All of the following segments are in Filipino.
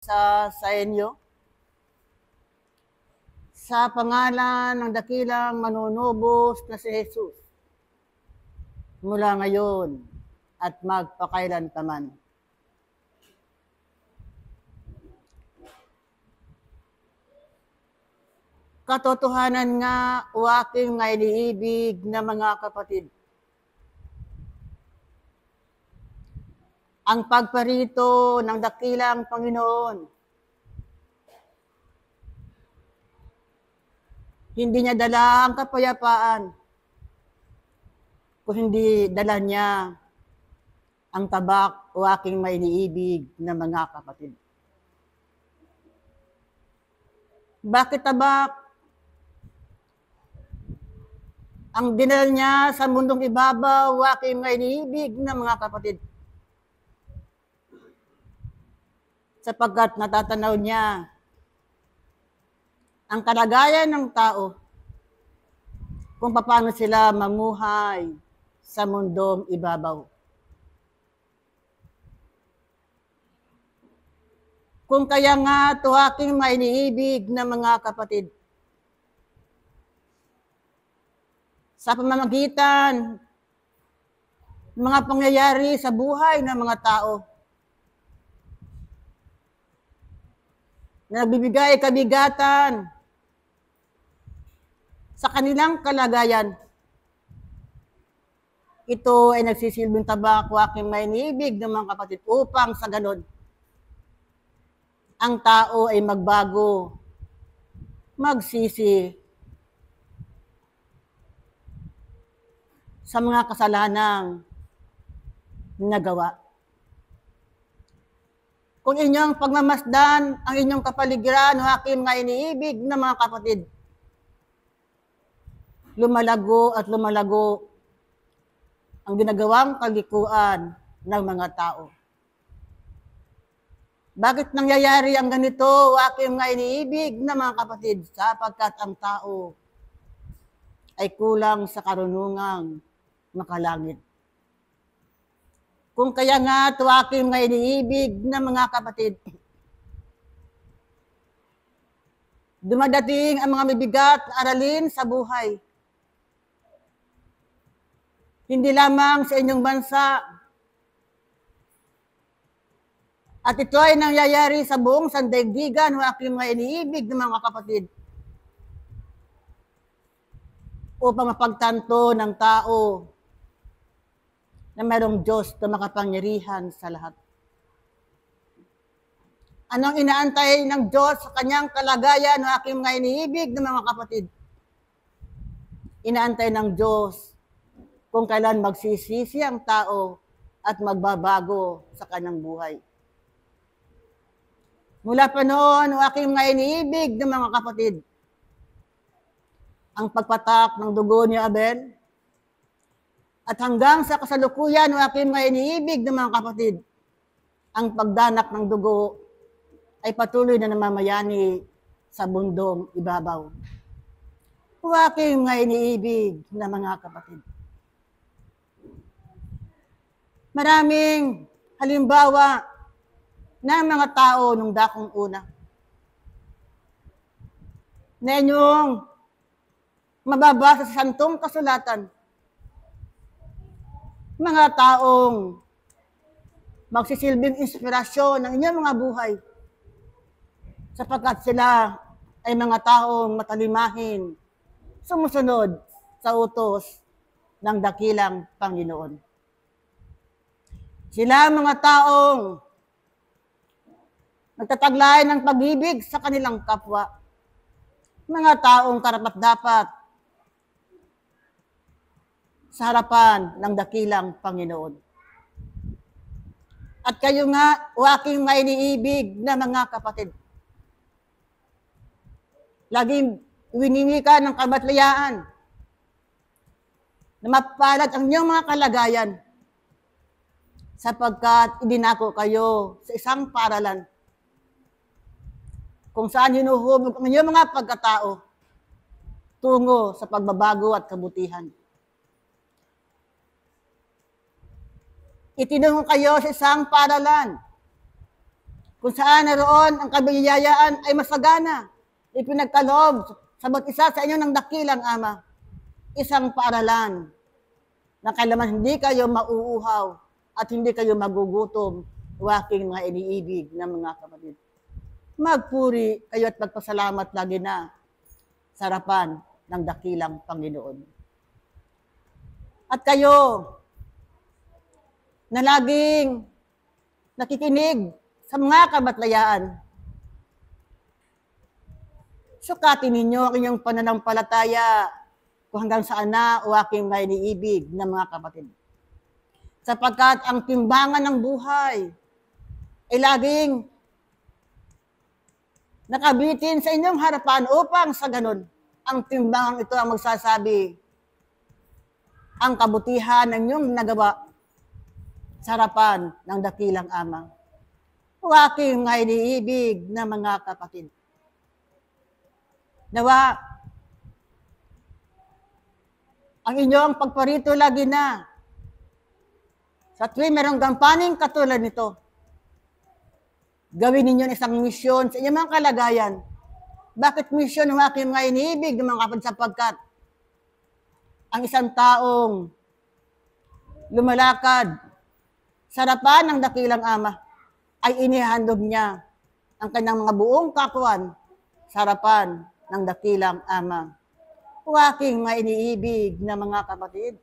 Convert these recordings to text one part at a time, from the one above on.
sa inyo. Sa pangalan ng dakilang manunubos na si Jesus, mula ngayon at magpakailanman. Katotohanan nga o aking mga iniibig na mga kapatid, ang pagparito ng dakilang Panginoon, hindi niya dala ang kapayapaan, kung hindi dala niya ang tabak o aking may iniibig na mga kapatid. Bakit tabak? Ang dinala niya sa mundong ibabaw o aking may iniibig na mga kapatid. Sapagkat natatanaw niya ang kalagayan ng tao kung paano sila mamuhay sa mundong ibabaw. Kung kaya nga ito aking may iniibig na mga kapatid, sa pamamagitan ng mga pangyayari sa buhay ng mga tao, na nagbibigay kabigatan sa kanilang kalagayan, ito ay nagsisilbing tabak o aking may iniibig ng mga kapatid upang sa ganon, ang tao ay magbago, magsisi sa mga kasalanang nagawa. Kung inyong pagmamasdan ang inyong kapaligiran o aking mga iniibig na mga kapatid, lumalago at lumalago ang ginagawang kalikuan ng mga tao. Bakit nangyayari ang ganito o aking mga iniibig na mga kapatid? Sapagkat ang tao ay kulang sa karunungang makalangit. Kung kaya nga ito aking mga iniibig na mga kapatid, dumadating ang mga mabigat na aralin sa buhay. Hindi lamang sa inyong bansa, at ito ay nangyayari sa buong sandaigdigan o aking mga iniibig na mga kapatid, upang mapagtanto ng tao na mayroong Diyos na makapangyarihan sa lahat. Anong inaantay ng Diyos sa kanyang kalagayan o aking mga iniibig ng mga kapatid? Inaantay ng Diyos kung kailan magsisisi ang tao at magbabago sa kanyang buhay. Mula pa noon o aking mga iniibig ng mga kapatid, ang pagpatak ng dugo ni Abel, at hanggang sa kasalukuyan o aking mga iniibig ng mga kapatid, ang pagdanak ng dugo ay patuloy na namamayani sa bundong ibabaw. O aking mga iniibig na mga kapatid, maraming halimbawa ng mga tao nung dakong una na inyong mababasa sa santong kasulatan, mga taong magsisilbing inspirasyon ng inyong mga buhay sapagkat sila ay mga taong matalimahin, sumusunod sa utos ng dakilang Panginoon. Sila mga taong nagtataglay ng pag-ibig sa kanilang kapwa, mga taong karapat-dapat sa harapan ng dakilang Panginoon. At kayo nga, o aking mga iniibig na mga kapatid, laging winingi ka ng kabatlayaan na mapalad ang inyong mga kalagayan sapagkat idinako kayo sa isang paaralan kung saan hinuhubog ang inyong mga pagkatao tungo sa pagbabago at kabutihan. Itinungo kayo sa isang paaralan kung saan naroon ang kabiyayaan ay masagana, ipinagkaloob sa bawat isa sa inyo ng dakilang Ama, isang paaralan na kailanman hindi kayo mauuhaw at hindi kayo magugutom, o aking mga iniibig na mga kapatid. Magpuri kayo at magpasalamat lagi na sa harapan ng dakilang Panginoon. At kayo na laging nakikinig sa mga kabatlayaan, sukatin ninyo ang inyong pananampalataya kung hanggang saan na o aking mga iniibig na mga kapatid. Sapagkat ang timbangan ng buhay ay laging nakabitin sa inyong harapan upang sa ganun, ang timbangan ito ang magsasabi ang kabutihan ng inyong nagawa sa harapan ng dakilang Ama. O aking mga iniibig na mga kapatid. Nawa, ang inyong pagparito lagi na sa tuwing merong gampaning katulad nito, gawin ninyo isang misyon sa inyong mga kalagayan. Bakit misyon ng aking mga iniibig ng mga kapatid? Sapagkat ang isang taong lumalakad sa harapan ng dakilang Ama ay inihandog niya ang kanyang mga buong kakuan sa harapan ng dakilang Ama. O aking mga iniibig na mga kapatid,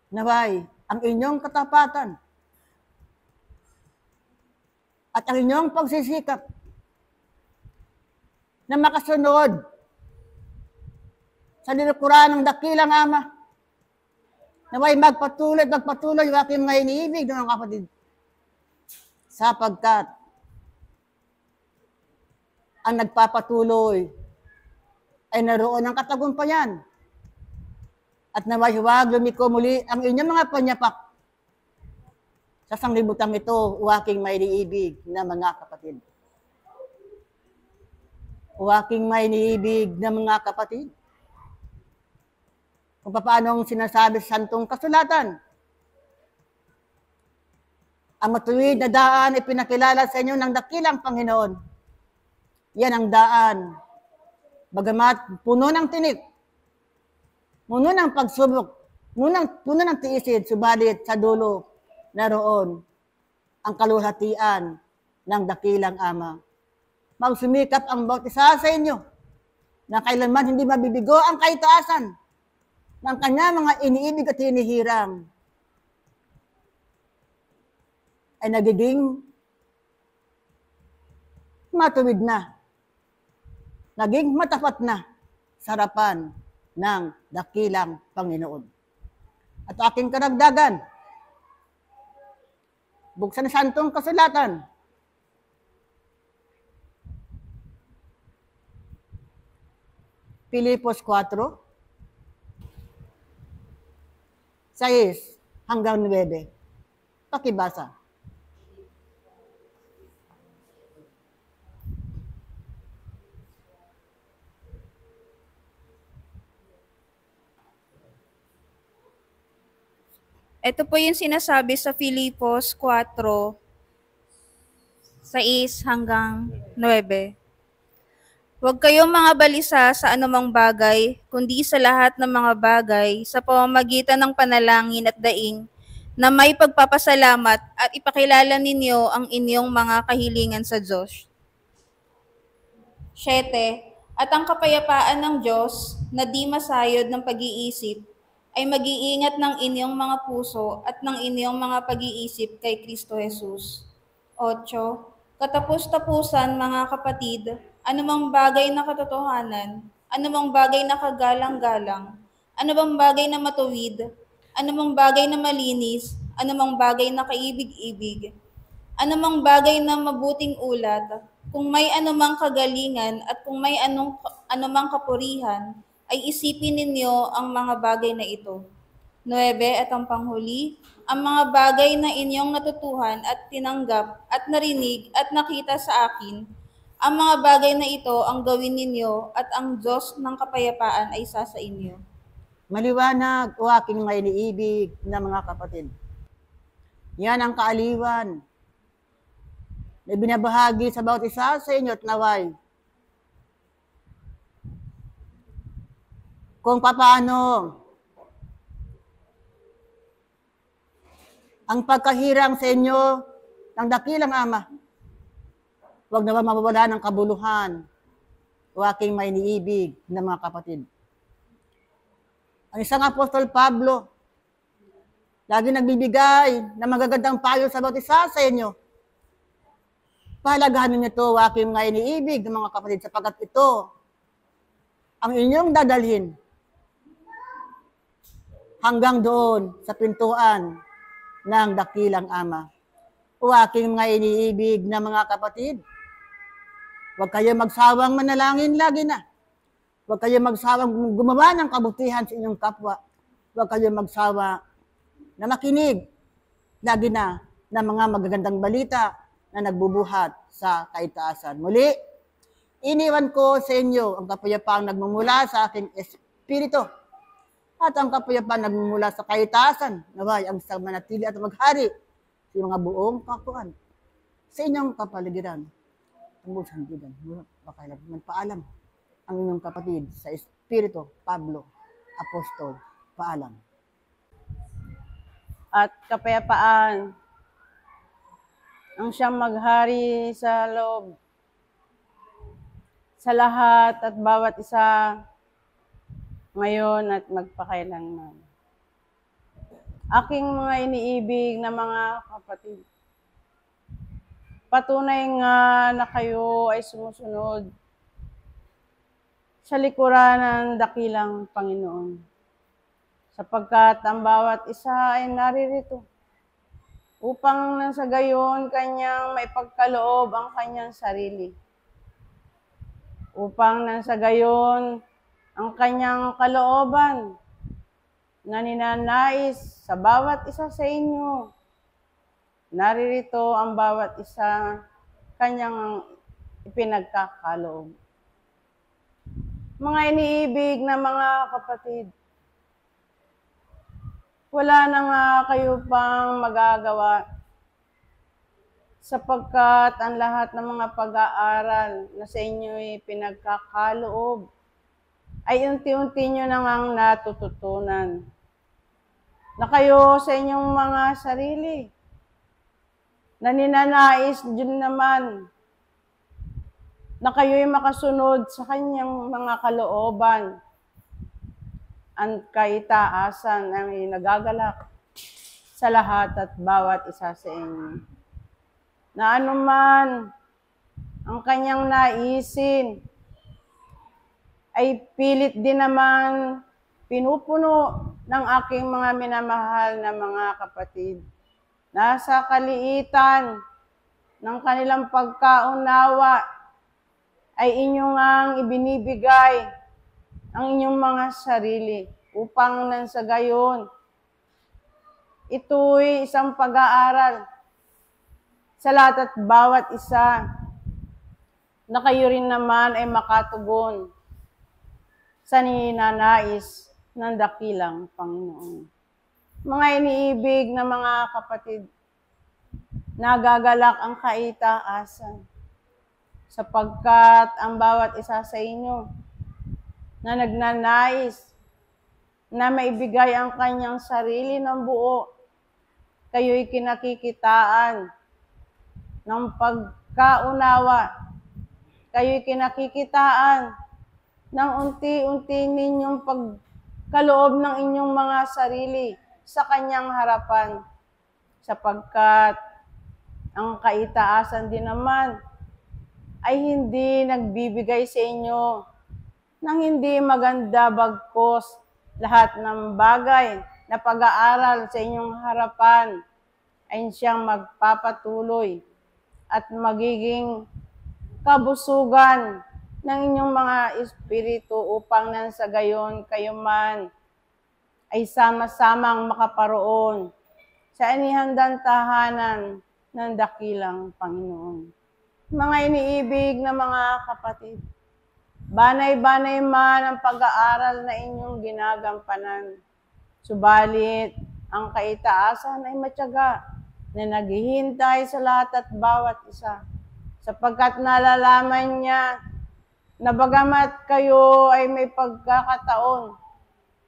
naway ang inyong katapatan at ang inyong pagsisikap na makasunod sa linukuran ng dakilang Ama, naway magpatuloy yung aking mga iniibig na mga kapatid, sapagkat ang nagpapatuloy ay naroon ng katagumpayan. At naway huwag lumiko muli ang inyong mga panyapak sa sanglibutang ito, o aking may iniibig na mga kapatid. O aking may iniibig na mga kapatid. Kung paano sinasabi sa Santong Kasulatan, ang matuwid na daan ay pinakilala sa inyo ng dakilang Panginoon. Yan ang daan. Bagamat puno ng tinik, puno ng pagsubok, puno ng tiisin, subalit sa dulo, naroon ang kaluhatian ng dakilang Ama. Magsumikap ang bawat isa sa inyo na kailanman hindi mabibigo ang kaitaasan ng kanya mga iniibig at hinihirang ay nagiging matuwid na, naging matapat na sa harapan ng dakilang Panginoon. At aking karagdagan, buksan sa Santong Kasulatan, Filipos 4, 6 hanggang 9. Pakibasa. Ito po yung sinasabi sa Filipos 4, 6 hanggang 9. Huwag kayong mga balisa sa anumang bagay, kundi sa lahat ng mga bagay sa pamamagitan ng panalangin at daing na may pagpapasalamat at ipakilala ninyo ang inyong mga kahilingan sa Diyos. 7. At ang kapayapaan ng Diyos na di masayod ng pag-iisip ay mag-iingat ng inyong mga puso at ng inyong mga pag-iisip kay Kristo Jesus. 8. Katapus-tapusan, mga kapatid, anumang bagay na katotohanan, anumang bagay na kagalang-galang, anumang bagay na matuwid, anumang bagay na malinis, anumang bagay na kaibig-ibig, anumang bagay na mabuting ulat, kung may anumang kagalingan at kung may anumang kapurihan, ay isipin ninyo ang mga bagay na ito. 9. At ang panghuli, ang mga bagay na inyong natutuhan at tinanggap at narinig at nakita sa akin, ang mga bagay na ito ang gawin ninyo at ang Diyos ng kapayapaan ay sa inyo. Maliwanag, o aking mga iniibig na mga kapatid. Yan ang kaaliwan na binabahagi sa bawat isa sa inyo at naway kung paano ang pagkahirang sa inyo ng dakilang Ama. Huwag naman mawawala ng kabuluhan o aking may iniibig na mga kapatid. Ang isang Apostol Pablo, lagi nagbibigay ng magagandang payo sa bawat isa sa inyo. Pahalagahan ninyo ito, aking mga iniibig ng mga kapatid, sapagkat ito ang inyong dadalhin hanggang doon sa pintuan ng dakilang Ama. O aking mga iniibig na mga kapatid, huwag kayo magsawang manalangin lagi na. Huwag kayo magsawang gumawa ng kabutihan sa inyong kapwa. Huwag kayo magsawa na makinig lagi na ng mga magagandang balita na nagbubuhat sa kaitaasan. Muli, iniwan ko sa inyo ang kapayapaang nagmumula sa aking espiritu at ang kapayapaan nagmumula sa kaitaasan. Naway ang isang manatili at maghari sa mga buong kakuan sa inyong kapaligiran. Tungkol sa handigan, paalam ang inyong kapatid sa Espiritu, Pablo, Apostol, paalam. At kapayapaan ang siyang maghari sa loob sa lahat at bawat isa ngayon at magpakailanman. Aking mga iniibig na mga kapatid, patunay nga na kayo ay sumusunod sa likuran ng dakilang Panginoon, sapagkat ang bawat isa ay naririto upang nang sa gayon kanyang maipagkaloob ang kanyang sarili, upang nang sa gayon ang kanyang kalooban na ninanais sa bawat isa sa inyo. Naririto ang bawat isa kanyang ipinagkakaloob. Mga iniibig na mga kapatid, wala na nga kayo pang magagawa sapagkat ang lahat ng mga pag-aaral na sa inyo'y pinagkakaloob ay unti-unti nyo na ngang natututunan na kayo sa inyong mga sarili na ninanais din naman na kayo'y makasunod sa kanyang mga kalooban ang kaitaasan ang nagagalak sa lahat at bawat isa sa inyo. Na anuman ang kanyang naisin ay pilit din naman pinupuno ng aking mga minamahal na mga kapatid. Nasa kaliitan ng kanilang pagkaunawa ay inyong ang ibinibigay ang inyong mga sarili upang nang sa gayon ito'y isang pag-aaral sa lahat at bawat isa na kayo rin naman ay makatugon sa ninanais ng dakilang Panginoon. Mga iniibig na mga kapatid, nagagalak ang kaitaasan sapagkat ang bawat isa sa inyo na nagnanais na maibigay ang kanyang sarili ng buo, kayo'y kinakikitaan ng pagkaunawa, kayo'y kinakikitaan ng unti-unti ninyong pagkaloob ng inyong mga sarili sa kanyang harapan, sapagkat ang kaitaasan din naman ay hindi nagbibigay sa inyo ng hindi maganda, bagkos lahat ng bagay na pag-aaral sa inyong harapan ay siyang magpapatuloy at magiging kabusugan ng inyong mga espiritu upang nang sa gayon kayo man ay sama-samang makaparoon sa inihandang tahanan ng dakilang Panginoon. Mga iniibig na mga kapatid, banay-banay man ang pag-aaral na inyong ginagampanan, subalit ang kaitaasan ay matyaga na naghihintay sa lahat at bawat isa sapagkat nalalaman niya na bagamat kayo ay may pagkakataon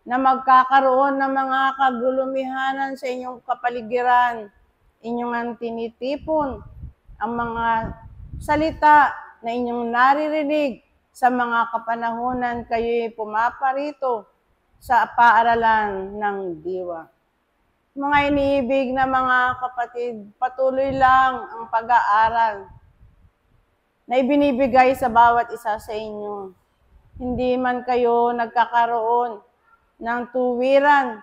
na magkakaroon ng mga kagulumihanan sa inyong kapaligiran, inyong ang tinitipon ang mga salita na inyong naririnig sa mga kapanahunan kayo'y pumaparito sa paaralan ng diwa. Mga iniibig na mga kapatid, patuloy lang ang pag-aaral na ibinibigay sa bawat isa sa inyo. Hindi man kayo nagkakaroon ng tuwiran,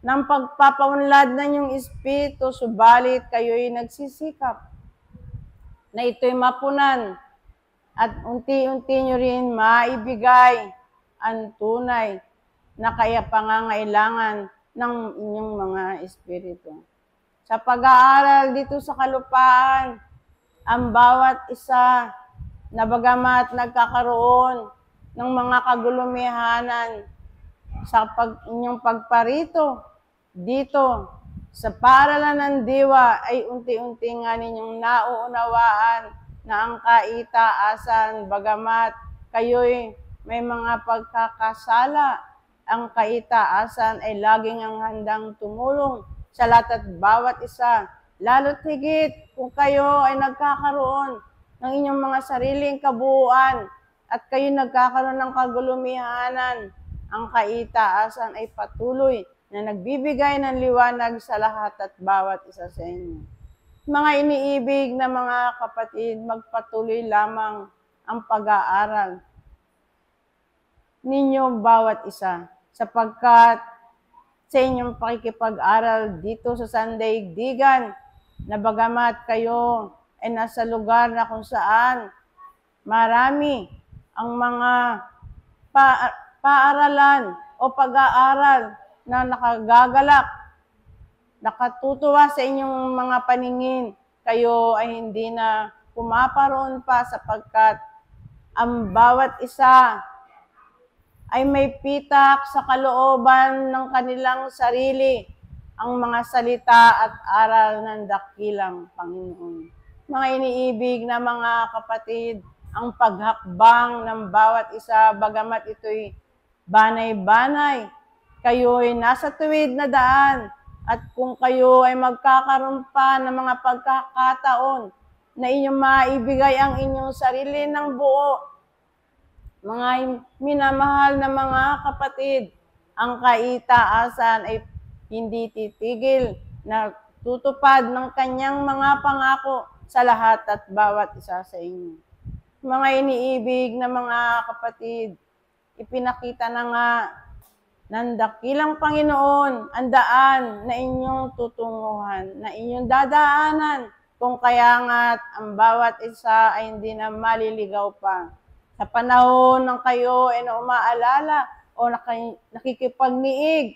ng pagpapaunlad ng inyong espiritu, subalit kayo'y nagsisikap na ito'y mapunan at unti-unti nyo rin maibigay ang tunay na kaya pangangailangan ng inyong mga espiritu. Sa pag-aaral dito sa kalupaan, ang bawat isa na bagamat nagkakaroon ng mga kagulumihanan sa inyong pagparito dito sa paaralan ng diwa ay unti-unti nga ninyong nauunawaan na ang kaitaasan bagamat kayo'y may mga pagkakasala, ang kaitaasan ay laging ang handang tumulong sa lahat at bawat isa. Lalo't higit kung kayo ay nagkakaroon ng inyong mga sariling kabuuan at kayo nagkakaroon ng kagulumihanan, ang kaitaasan ay patuloy na nagbibigay ng liwanag sa lahat at bawat isa sa inyo. Mga iniibig na mga kapatid, magpatuloy lamang ang pag-aaral ninyo bawat isa, sapagkat sa inyong pakikipag-aral dito sa sandaigdigan, na bagamat kayo ay nasa lugar na kung saan marami ang mga paaralan o pag-aaral na nakagagalak, nakatutuwa sa inyong mga paningin, kayo ay hindi na pumaparoon pa sapagkat ang bawat isa ay may pitak sa kalooban ng kanilang sarili ang mga salita at aral ng dakilang Panginoon. Mga iniibig na mga kapatid, ang paghakbang ng bawat isa, bagamat ito'y banay-banay, kayo'y nasa tuwid na daan, at kung kayo ay magkakaroon pa ng mga pagkakataon na inyong maibigay ang inyong sarili ng buo, mga minamahal na mga kapatid, ang kaitaasan ay hindi titigil na tutupad ng kanyang mga pangako sa lahat at bawat isa sa inyo. Mga iniibig na mga kapatid, ipinakita na nga ng dakilang Panginoon ang daan na inyong tutunguhan, na inyong dadaanan, kung kaya nga't ang bawat isa ay hindi na maliligaw pa. Sa panahon ng kayo ay na umaalala o nakikipagniig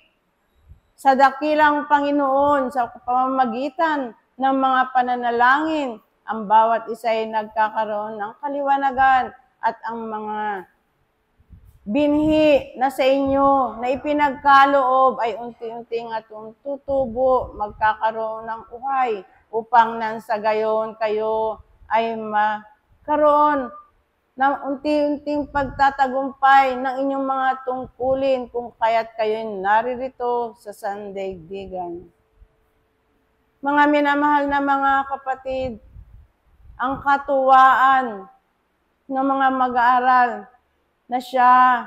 sa dakilang Panginoon sa pamamagitan ng mga pananalangin, ang bawat isa ay nagkakaroon ng kaliwanagan at ang mga binhi na sa inyo na ipinagkaloob ay unti-unting at tutubo, magkakaroon ng uhay upang nang sa gayon kayo ay magkaroon ng unti-unting pagtatagumpay ng inyong mga tungkulin kung kaya't kayo'y naririto sa sandaigdigan. Mga minamahal na mga kapatid, ang katuwaan ng mga mag-aaral na siya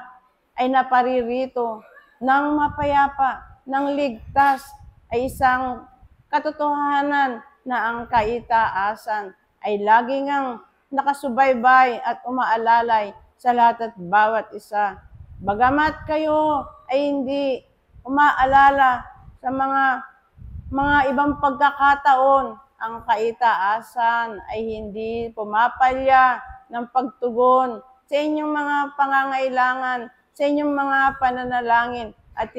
ay naparirito ng mapayapa, ng ligtas, ay isang katotohanan na ang kaitaasan ay laging ang nakasubaybay at umaalalay sa lahat at bawat isa. Bagamat kayo ay hindi umaalala sa mga ibang pagkakataon, ang kaitaasan ay hindi pumapalya ng pagtugon sa inyong mga pangangailangan, sa inyong mga pananalangin, at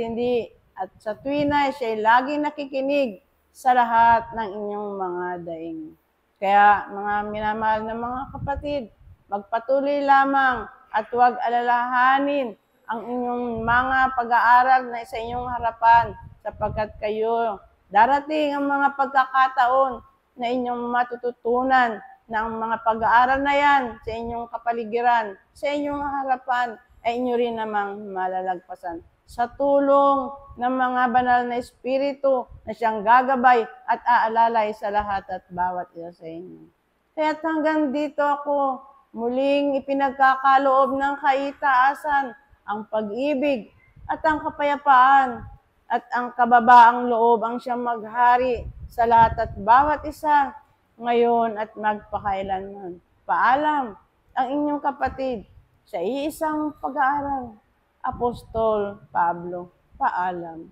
sa tuwina siya ay laging nakikinig sa lahat ng inyong mga daing. Kaya mga minamahal na mga kapatid, magpatuloy lamang at huwag alalahanin ang inyong mga pag-aaral na sa inyong harapan, sapagkat kayo darating ang mga pagkakataon na inyong matututunan na ang mga pag-aaral na yan sa inyong kapaligiran, sa inyong harapan, ay inyo rin namang malalagpasan. Sa tulong ng mga banal na espiritu na siyang gagabay at aalalay sa lahat at bawat isa sa inyo. Kaya't hanggang dito ako muling ipinagkakaloob ng kaitaasan, ang pag-ibig at ang kapayapaan at ang kababaang loob ang siyang maghari sa lahat at bawat isa ngayon at magpakailanman. Paalam ang inyong kapatid sa iisang pag-aaral, Apostol Pablo. Paalam.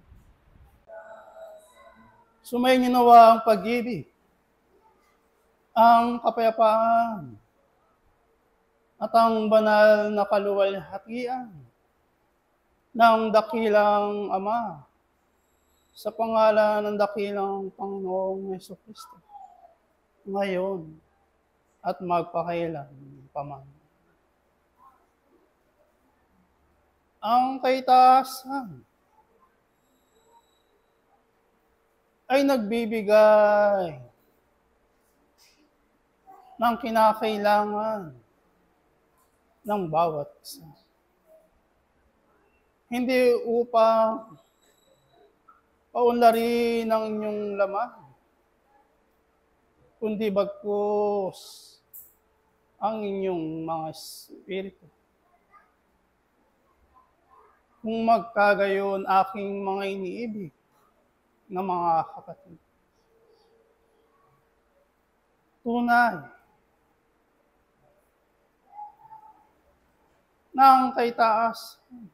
Sumayin niyo nawa ang pag-ibig, ang kapayapaan, at ang banal na kaluwalhatian ng dakilang Ama sa pangalan ng dakilang Panginoong Jesucristo, ngayon at magpakailan paman. Ang kaitaasan ay nagbibigay ng kinakailangan ng bawat isa. Hindi upang paunlarin ang inyong laman, kundi bagkus ang inyong mga espiritu. Kung magkagayon aking mga iniibig na mga kapatid, tunay ng kaitaasan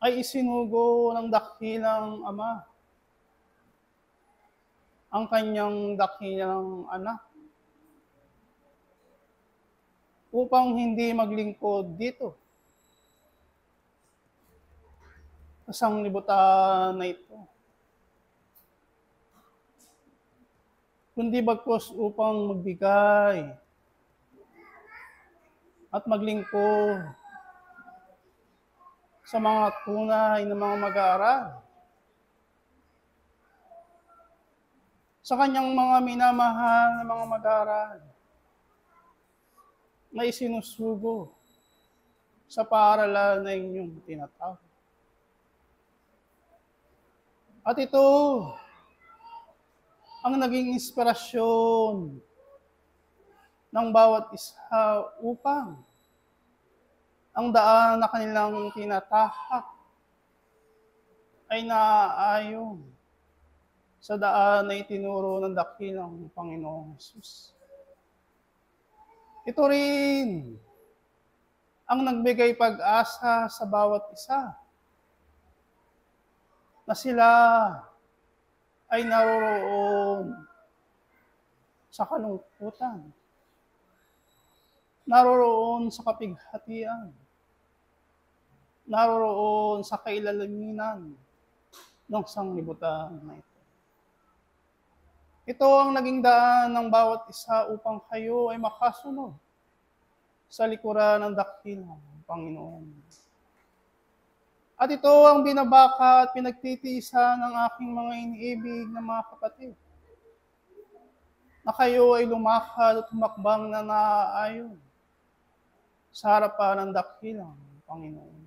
ay isinugo ng dakilang Ama ang kanyang dakilang anak upang hindi maglingkod dito sa sanglibutan na ito, kundi bagkus upang magbigay at maglingkod sa mga tunay na mga mag-aaral, sa kanyang mga minamahal na mga mag-aaral na isinusugo sa paaralan na inyong tinatawag. At ito ang naging inspirasyon ng bawat isa upang ang daan na kanilang tinatahak ay naaayon sa daan na itinuro ng dakilang Panginoong Hesus. Ito rin ang nagbigay pag-asa sa bawat isa na sila ay naroroon sa kalungkutan, naroroon sa kapighatian, naroroon sa kailaliman ng sanglibutan na ito. Ito ang naging daan ng bawat isa upang kayo ay makasunod sa likuran ng dakilang Panginoon. At ito ang binabaka at pinagtitiisa ng aking mga iniibig na mga kapatid, na kayo ay lumakad at humakbang na naaayon sa harapan ng dakilang Panginoon.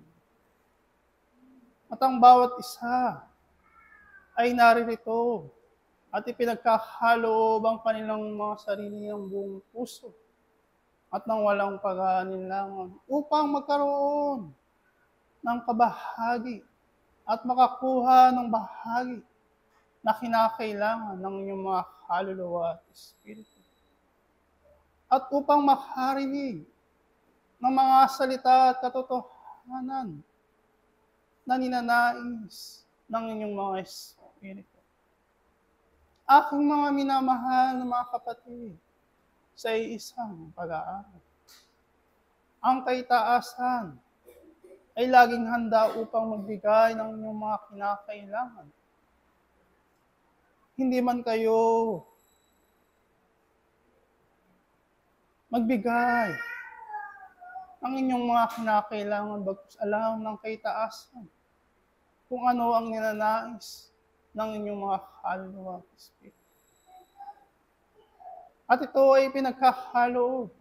At ang bawat isa ay naririto at ipinagkakaloob ang kanilang mga sarili ng buong puso at ng walang pag-aalinlangan upang magkaroon ng kabahagi at makakuha ng bahagi na kinakailangan ng inyong mga kaluluwa at espiritu. At upang makarinig ng mga salita at katotohanan na ninanais ng inyong mga espiritu. Aking mga minamahal na mga kapatid sa isang pag-aaral, ang kaitaasan ay laging handa upang magbigay ng inyong mga kinakailangan. Hindi man kayo magbigay ng inyong mga kinakailangan bagkus alam ng kaitaasan kung ano ang ninanais ng inyong mga kaluluwa at espiritu. At ito ay pinagkakaloob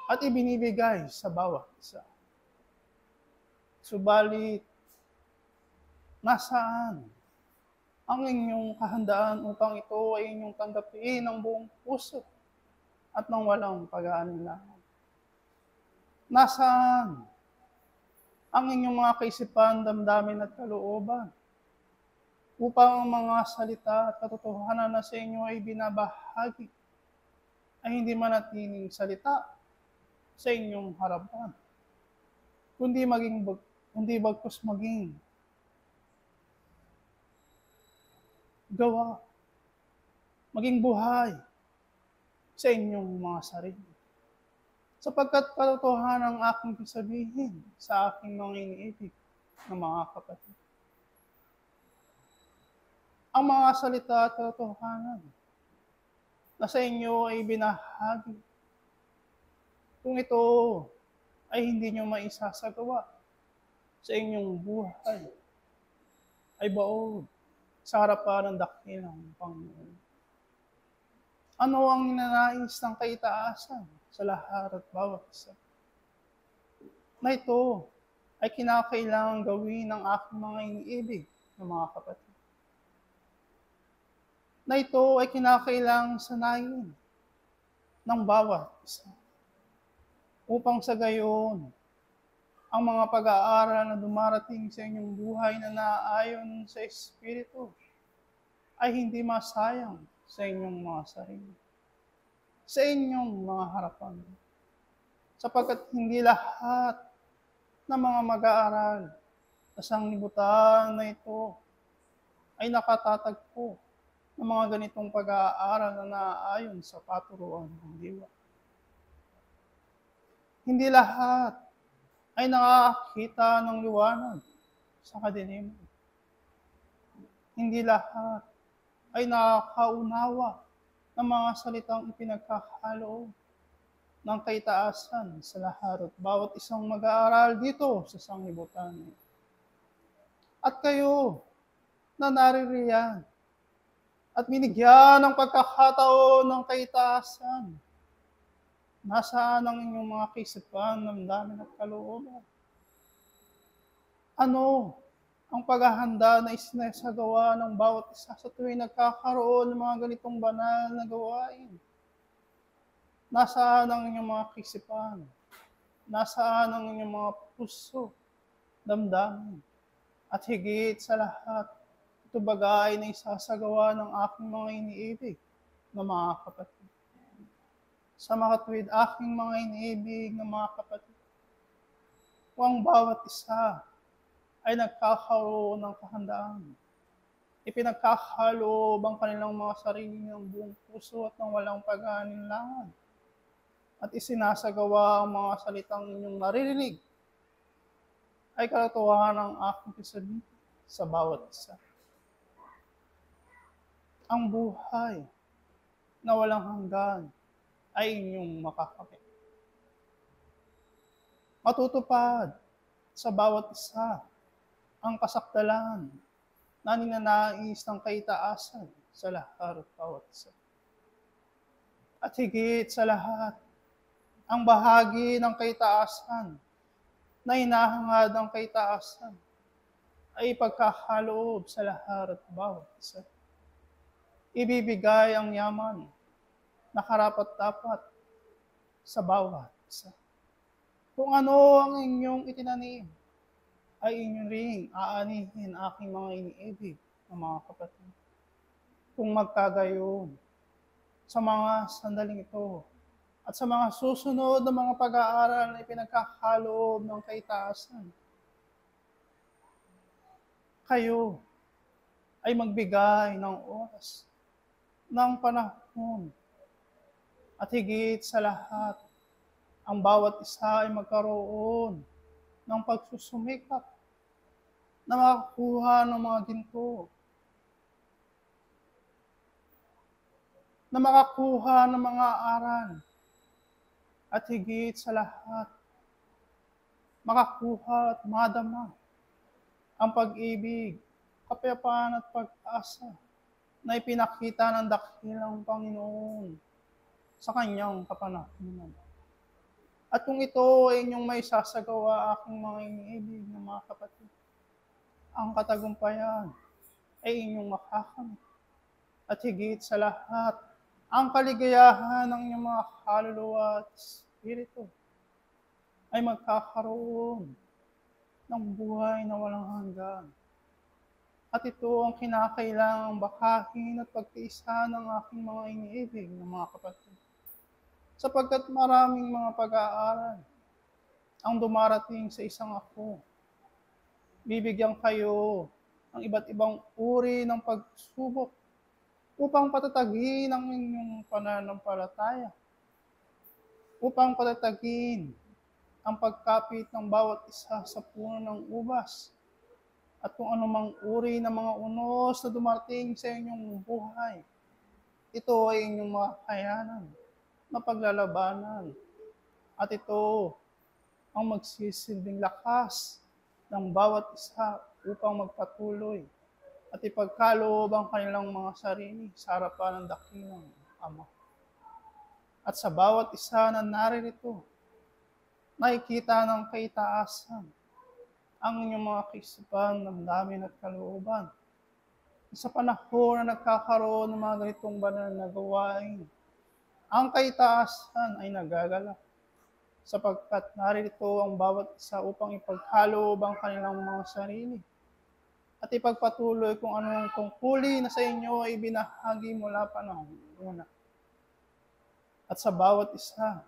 at ibinibigay sa bawat isa. Subalit, nasaan ang inyong kahandaan upang ito ay inyong tanggapin ng buong puso at ng walang pag-aalinlangan? Nasaan ang inyong mga kaisipan, damdamin at kalooban upang ang mga salita at katotohanan na sa inyo ay binabahagi ay hindi manatiling salita sa inyong harapan, kundi bagkus maging gawa, maging buhay sa inyong mga sarili. Sapagkat katotohanan ang aking sabihin sa aking mga iniibig na mga kapatid. Ang mga salita at katotohanan na sa inyo ay binahagi, kung ito ay hindi nyo maisasagawa sa inyong buhay, ay baod sa harapan ng dakilang Panginoon. Ano ang ninanais ng kaitaasan sa lahat at bawat isa? Na ito ay kinakailangan gawin ng aking mga iniibig ng mga kapatid. Na ito ay kinakailangan sanayin ng bawat isa. Upang sa gayon, ang mga pag-aaral na dumarating sa inyong buhay na naayon sa Espiritu ay hindi masayang sa inyong mga sarili, sa inyong mga harapan. Sapagkat hindi lahat ng mga mag-aaral sa sanglibutan na ito ay nakatatagpo ng mga ganitong pag-aaral na naayon sa paturuan ng diwa. Hindi lahat ay nakakita ng liwanag sa kadiliman. Hindi lahat ay nakakaunawa ng mga salitang ipinagkakaloob ng kaitaasan sa lahat at bawat isang mag-aaral dito sa sanglibutan. At kayo na naririyan at binigyan ng pagkakataon ng kaitaasan, nasaan ang inyong mga kaisipan, damdamin at kalooban? Ano ang paghahanda na isinasagawa ng bawat isa sa tuwing nagkakaroon ng mga ganitong banal na gawain? Nasaan ang inyong mga kaisipan? Nasaan ang inyong mga puso, damdamin? At higit sa lahat, ito bagay na isasagawa ng aking mga iniibig na mga kapatid. Sa makatuwid aking mga iniibig na mga kapatid, kung ang bawat isa ay nagkakaroon ng kahandaan, ipinagkakaloob ang kanilang mga sarili ng buong puso at ng walang pag-aalinlangan, at isinasagawa ang mga salitang inyong naririnig, ay katotohanan ng aking sasabihin sa bawat isa. Ang buhay na walang hanggan ay inyong makakamit. Matutupad sa bawat isa ang kasakdalan na ninanais ng kaitaasan sa lahat at bawat isa. At higit sa lahat, ang bahagi ng kaitaasan na hinahangad ng kaitaasan ay ipagkakaloob sa lahat at bawat isa. Ibibigay ang yaman na karapat-dapat sa bawat isa. Kung ano ang inyong itinanim, ay inyong ring aanihin aking mga iniibig ng mga kapatid. Kung magkagayon sa mga sandaling ito at sa mga susunod na mga pag-aaral na ipinagkakaloob ng kaitaasan, kayo ay magbigay ng oras, ng panahon, at higit sa lahat, ang bawat isa ay magkaroon ng pagsusumikap na makakuha ng mga ginto, na makakuha ng mga aral, at higit sa lahat, makakuha at madama ang pag-ibig, kapayapaan at pag-asa na ipinakita ng dakilang Panginoon sa kanyang kapanahunan. At kung ito ay inyong may sasagawa, aking mga iniibig na mga kapatid, ang katagumpayan ay inyong makakamit. At higit sa lahat, ang kaligayahan ng inyong mga kaluluwa at espiritu ay magkakaroon ng buhay na walang hanggan. At ito ang kinakailangang bakahin at pagtiisan ng aking mga iniibig na mga kapatid. Sapagkat maraming mga pag-aaral ang dumarating sa isang ako. Bibigyan kayo ng iba't ibang uri ng pagsubok upang patatagin ang inyong pananampalataya, upang patatagin ang pagkapit ng bawat isa sa puno ng ubas, at kung anumang uri ng mga unos na dumating sa inyong buhay. Ito ay inyong mga kakayanan na paglalabanan, at ito ang magsisilbing lakas ng bawat isa upang magpatuloy at ipagkaloob ang kanilang mga sarili sa harapan ng dakilang Ama. At sa bawat isa na naririto, nakikita ng kaitaasan ang inyong mga kaisipan, damdamin at kalooban. Sa panahon na nagkakaroon ng mga ganitong banal na gawain, ang kaitaasan ay nagagalak, sapagkat naririto ang bawat isa upang ipagkaloob ang kanilang mga sarili at ipagpatuloy kung anong tungkulin na sa inyo ay binahagi mula pa ng una. At sa bawat isa,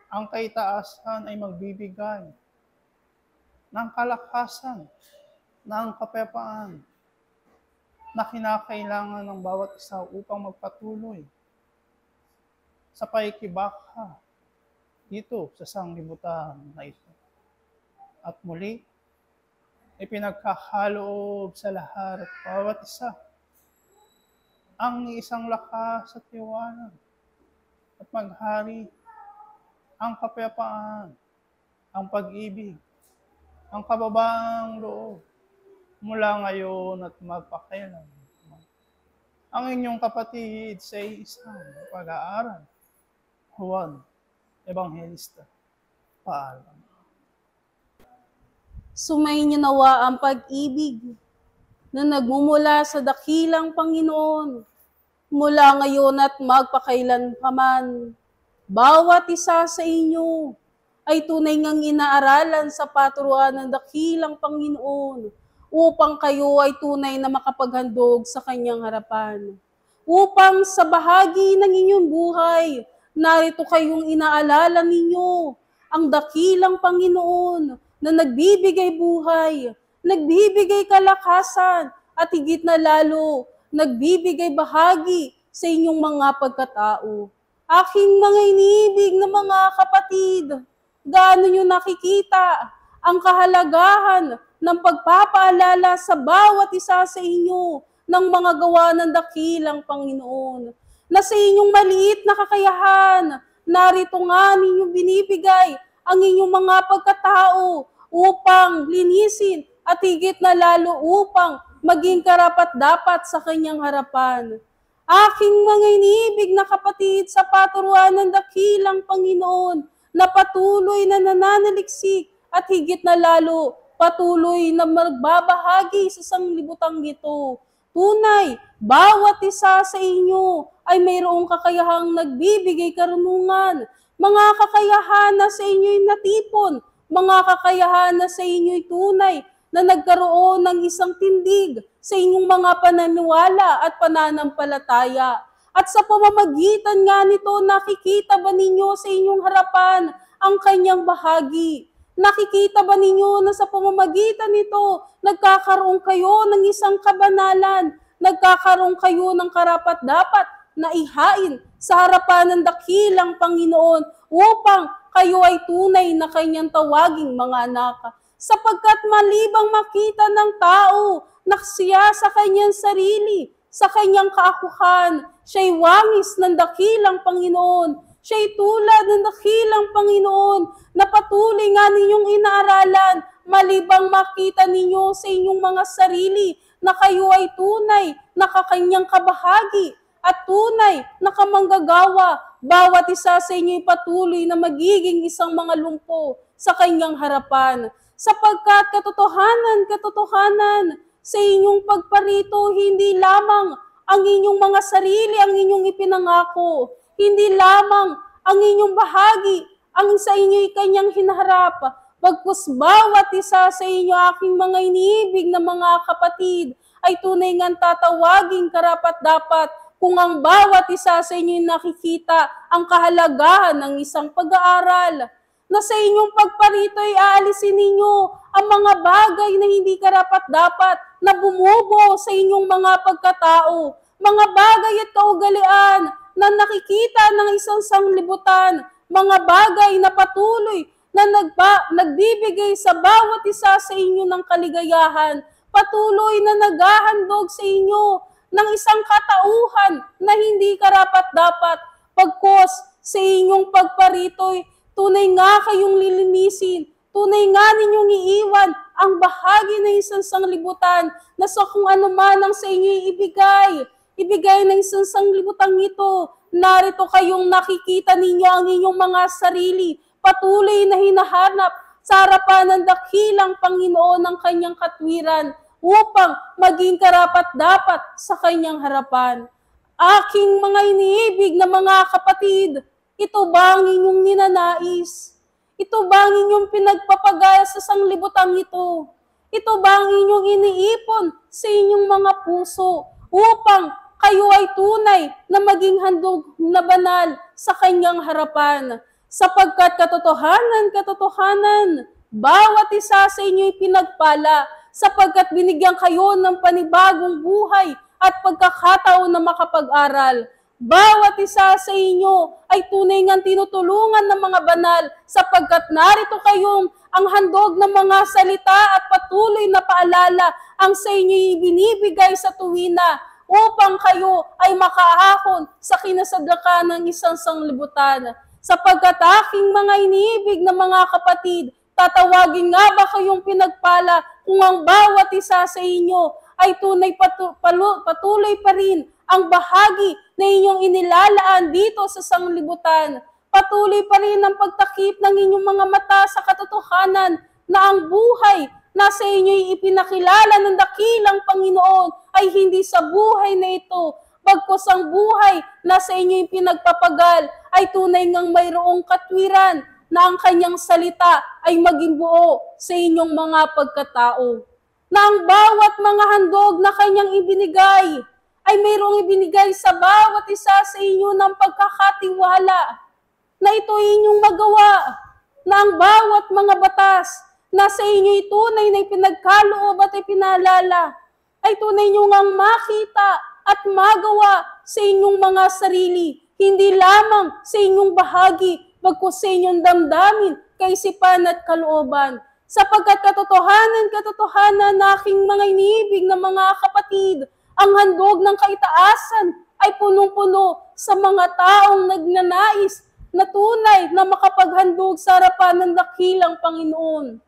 ang kaitaasan ay magbibigay ng kalakasan, ng kapayapaan na kinakailangan ng bawat isa upang magpatuloy sa paikibaka dito sa sanglibutan na ito. At muli, ipinagkakaloob sa lahat at bawat isa ang isang lakas at liwanag at maghari ang kapayapaan, ang pag-ibig, ang kababaang loob mula ngayon at magpakailan. Ang inyong kapatid sa isang pag-aaral, Juan Evangelista. Paalam. Sumainyo nawa ang pag-ibig na nagmumula sa dakilang Panginoon mula ngayon at magpakailanpaman. Bawat isa sa inyo ay tunay ngang inaaralan sa paturuan ng dakilang Panginoon upang kayo ay tunay na makapaghandog sa kanyang harapan. Upang sa bahagi ng inyong buhay, narito kayong inaalala ninyo ang dakilang Panginoon na nagbibigay buhay, nagbibigay kalakasan, at higit na lalo, nagbibigay bahagi sa inyong mga pagkatao. Aking mga iniibig na mga kapatid, gaano nyo nakikita ang kahalagahan ng pagpapaalala sa bawat isa sa inyo ng mga gawa ng dakilang Panginoon, na sa inyong maliit na kakayahan, narito nga ninyong binibigay ang inyong mga pagkatao upang linisin at higit na lalo upang maging karapat-dapat sa kanyang harapan. Aking mga iniibig na kapatid, sa paturuan ng dakilang Panginoon na patuloy na nananaliksik at higit na lalo patuloy na magbabahagi sa sanglibutang ito. Tunay, bawat isa sa inyo ay mayroong kakayahang nagbibigay karunungan, mga kakayahan na sa inyo'y natipon, mga kakayahan na sa inyo'y tunay na nagkaroon ng isang tindig sa inyong mga pananiwala at pananampalataya. At sa pamamagitan nga nito, nakikita ba ninyo sa inyong harapan ang kanyang bahagi? Nakikita ba ninyo na sa pamamagitan nito, nagkakaroon kayo ng isang kabanalan, nagkakaroon kayo ng karapat-dapat na ihain sa harapan ng dakilang Panginoon upang kayo ay tunay na kanyang tawaging mga anak. Sapagkat malibang makita ng tao na siya sa kanyang sarili, sa kanyang kaakuhan, siya'y wangis ng dakilang Panginoon. Siya'y tulad ng dakilang Panginoon na patuloy nga ninyong inaaralan, malibang makita ninyo sa inyong mga sarili na kayo ay tunay na kakanyang kabahagi at tunay na kamanggagawa. Bawat isa sa inyo ay patuloy na magiging isang mga lumpo sa kanyang harapan. Sapagkat katotohanan sa inyong pagparito, hindi lamang ang inyong mga sarili ang inyong ipinangako, hindi lamang ang inyong bahagi ang sa inyo'y kanyang hinaharap, bagkus bawat isa sa inyo aking mga iniibig na mga kapatid ay tunay ngang tatawaging karapat-dapat kung ang bawat isa sa inyo'y nakikita ang kahalagahan ng isang pag-aaral, na sa inyong pagparito ay aalisin ninyo ang mga bagay na hindi karapat-dapat na bumubo sa inyong mga pagkatao, mga bagay at kaugalian na nakikita ng isang sanglibutan, mga bagay na patuloy na nagbibigay sa bawat isa sa inyo ng kaligayahan, patuloy na naghahandog sa inyo ng isang katauhan na hindi karapat-dapat, pagkos sa inyong pagparito'y tunay nga kayong lilinisin, tunay nga ninyong iiwan ang bahagi ng isang sanglibutan na sa kung ano man ang sa inyo ibigay ng isang sanglibutan ito. Narito kayong nakikita ninyo ang inyong mga sarili, patuloy na hinahanap sa harapan ng dakilang Panginoon ng kanyang katwiran upang maging karapat-dapat sa kanyang harapan. Aking mga iniibig na mga kapatid, ito ba ang inyong ninanais? Ito ba ang inyong pinagpapagaya sa sanglibutang ito? Ito ba ang inyong iniipon sa inyong mga puso upang kayo ay tunay na maging handog na banal sa kanyang harapan? Sapagkat katotohanan, bawat isa sa inyo'y pinagpala sapagkat binigyan kayo ng panibagong buhay at pagkakataon na makapag-aral. Bawat isa sa inyo ay tunay ngang tinutulungan ng mga banal sapagkat narito kayong ang handog ng mga salita at patuloy na paalala ang sa inyo ibinibigay sa tuwina upang kayo ay makaahon sa kinasadlakan ng isang sanglibutan. Sapagkat aking mga iniibig na mga kapatid, tatawagin nga ba kayong pinagpala kung ang bawat isa sa inyo ay tunay patuloy pa rin ang bahagi na inyong inilalaan dito sa sanglibutan. Patuloy pa rin ang pagtakip ng inyong mga mata sa katotohanan na ang buhay na sa inyo'y ipinakilala ng dakilang Panginoon ay hindi sa buhay na ito, bagkus ang buhay na sa inyo'y pinagpapagal ay tunay ngang mayroong katwiran na ang kanyang salita ay maging buo sa inyong mga pagkatao. Na ang bawat mga handog na kanyang ibinigay ay mayroong ibinigay sa bawat isa sa inyo ng pagkakatiwala na ito inyong magawa, na ang bawat mga batas na sa inyo tunay na ipinagkaloob at ipinaalala ay tunay nyo ngang makita at magawa sa inyong mga sarili, hindi lamang sa inyong bahagi, bagkus sa inyong damdamin, kaisipan at kalooban. Sapagkat katotohanan na aking mga iniibig na mga kapatid, ang handog ng kaitaasan ay punong-puno sa mga taong nagnanais na tunay na makapaghandog sa harapan ng dakilang Panginoon.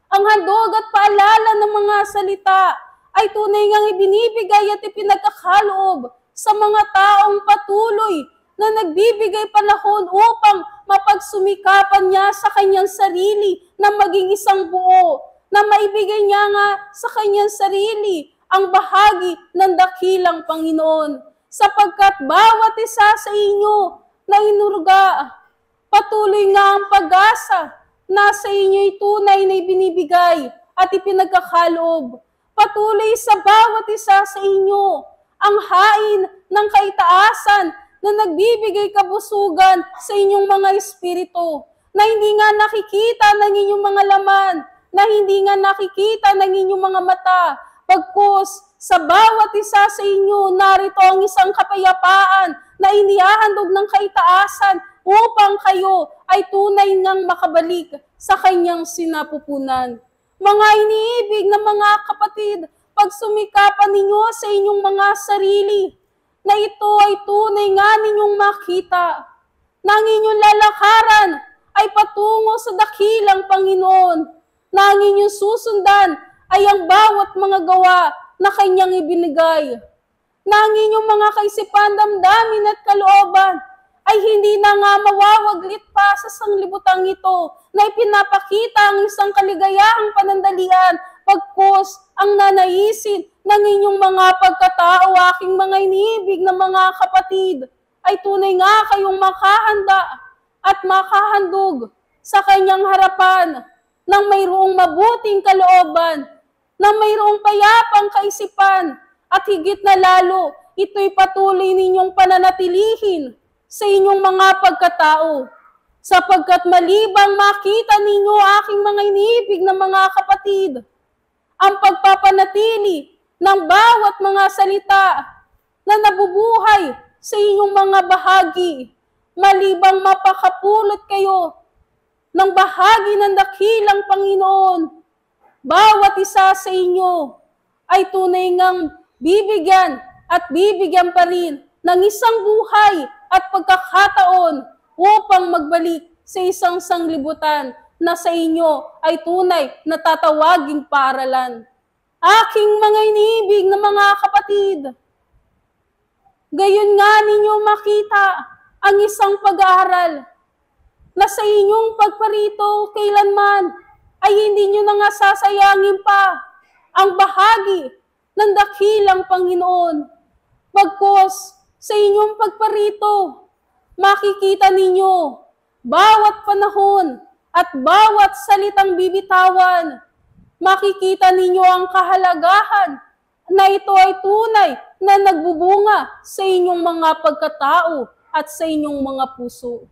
Ang handog at paalala ng mga salita ay tunay ngang ibinibigay at ipinagkakaloob sa mga taong patuloy na nagbibigay panahon upang mapagsumikapan niya sa kanyang sarili na maging isang buo, na maibigay niya nga sa kanyang sarili ang bahagi ng dakilang Panginoon. Sapagkat bawat isa sa inyo na inurga, patuloy nga ang pag-asa na sa inyo'y tunay na ibinibigay at ipinagkakaloob. Patuloy sa bawat isa sa inyo ang hain ng kaitaasan na nagbibigay kabusugan sa inyong mga espiritu, na hindi nga nakikita ng inyong mga laman, na hindi nga nakikita ng inyong mga mata, pagkus sa bawat isa sa inyo narito ang isang kapayapaan na inihahandog ng kaitaasan upang kayo ay tunay ngang makabalik sa kanyang sinapupunan. Mga iniibig na mga kapatid, pagsumikapan ninyo sa inyong mga sarili, na ito ay tunay nga ninyong makita, na ang inyong lalakaran ay patungo sa dakilang Panginoon, na ang inyong susundan ay ang bawat mga gawa na kanyang ibinigay. Nang inyong mga kaisipan, damdamin at kalooban ay hindi na nga mawawaglit pa sa sanglibutang ito na ipinapakita ang isang kaligayahang panandalian pagkus ang nanaisin ng inyong mga pagkatao, aking mga iniibig na mga kapatid, ay tunay nga kayong makahanda at makahandog sa kanyang harapan ng mayroong mabuting kalooban, ng mayroong payapang kaisipan, at higit na lalo, ito'y patuloy ninyong pananatilihin sa inyong mga pagkatao. Sapagkat malibang makita ninyo, aking mga iniibig na mga kapatid, ang pagpapanatili ng bawat mga salita na nabubuhay sa inyong mga bahagi, malibang mapakapulot kayo ng bahagi ng dakilang Panginoon, bawat isa sa inyo ay tunay ngang bibigyan at bibigyan pa rin ng isang buhay at pagkakataon upang magbalik sa isang sanglibutan na sa inyo ay tunay na tatawaging paaralan. Aking mga iniibig na mga kapatid, gayon nga ninyo makita ang isang pag-aaral na sa inyong pagparito kailanman ay hindi nyo na nga sasayangin pa ang bahagi ng dakilang Panginoon. Pagkos sa inyong pagparito, makikita ninyo bawat panahon at bawat salitang bibitawan, makikita ninyo ang kahalagahan na ito ay tunay na nagbubunga sa inyong mga pagkatao at sa inyong mga puso.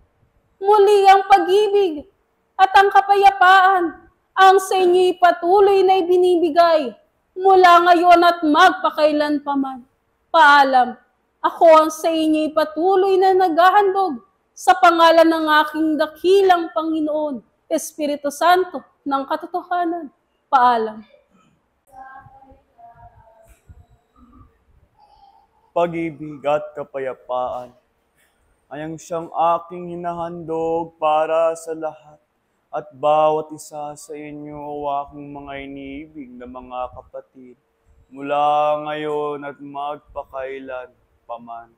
Muli ang pag-ibig at ang kapayapaan ang sa inyo'y patuloy na ibinibigay mula ngayon at magpakailan pa man. Paalam, ako ang sa inyo'y patuloy na naghahandog sa pangalan ng aking dakilang Panginoon, Espiritu Santo ng katotohanan. Paalam. Pag-ibig at kapayapaan ay ang siyang aking hinahandog para sa lahat at bawat isa sa inyo o aking mga iniibig na mga kapatid, mula ngayon at magpakailan paman.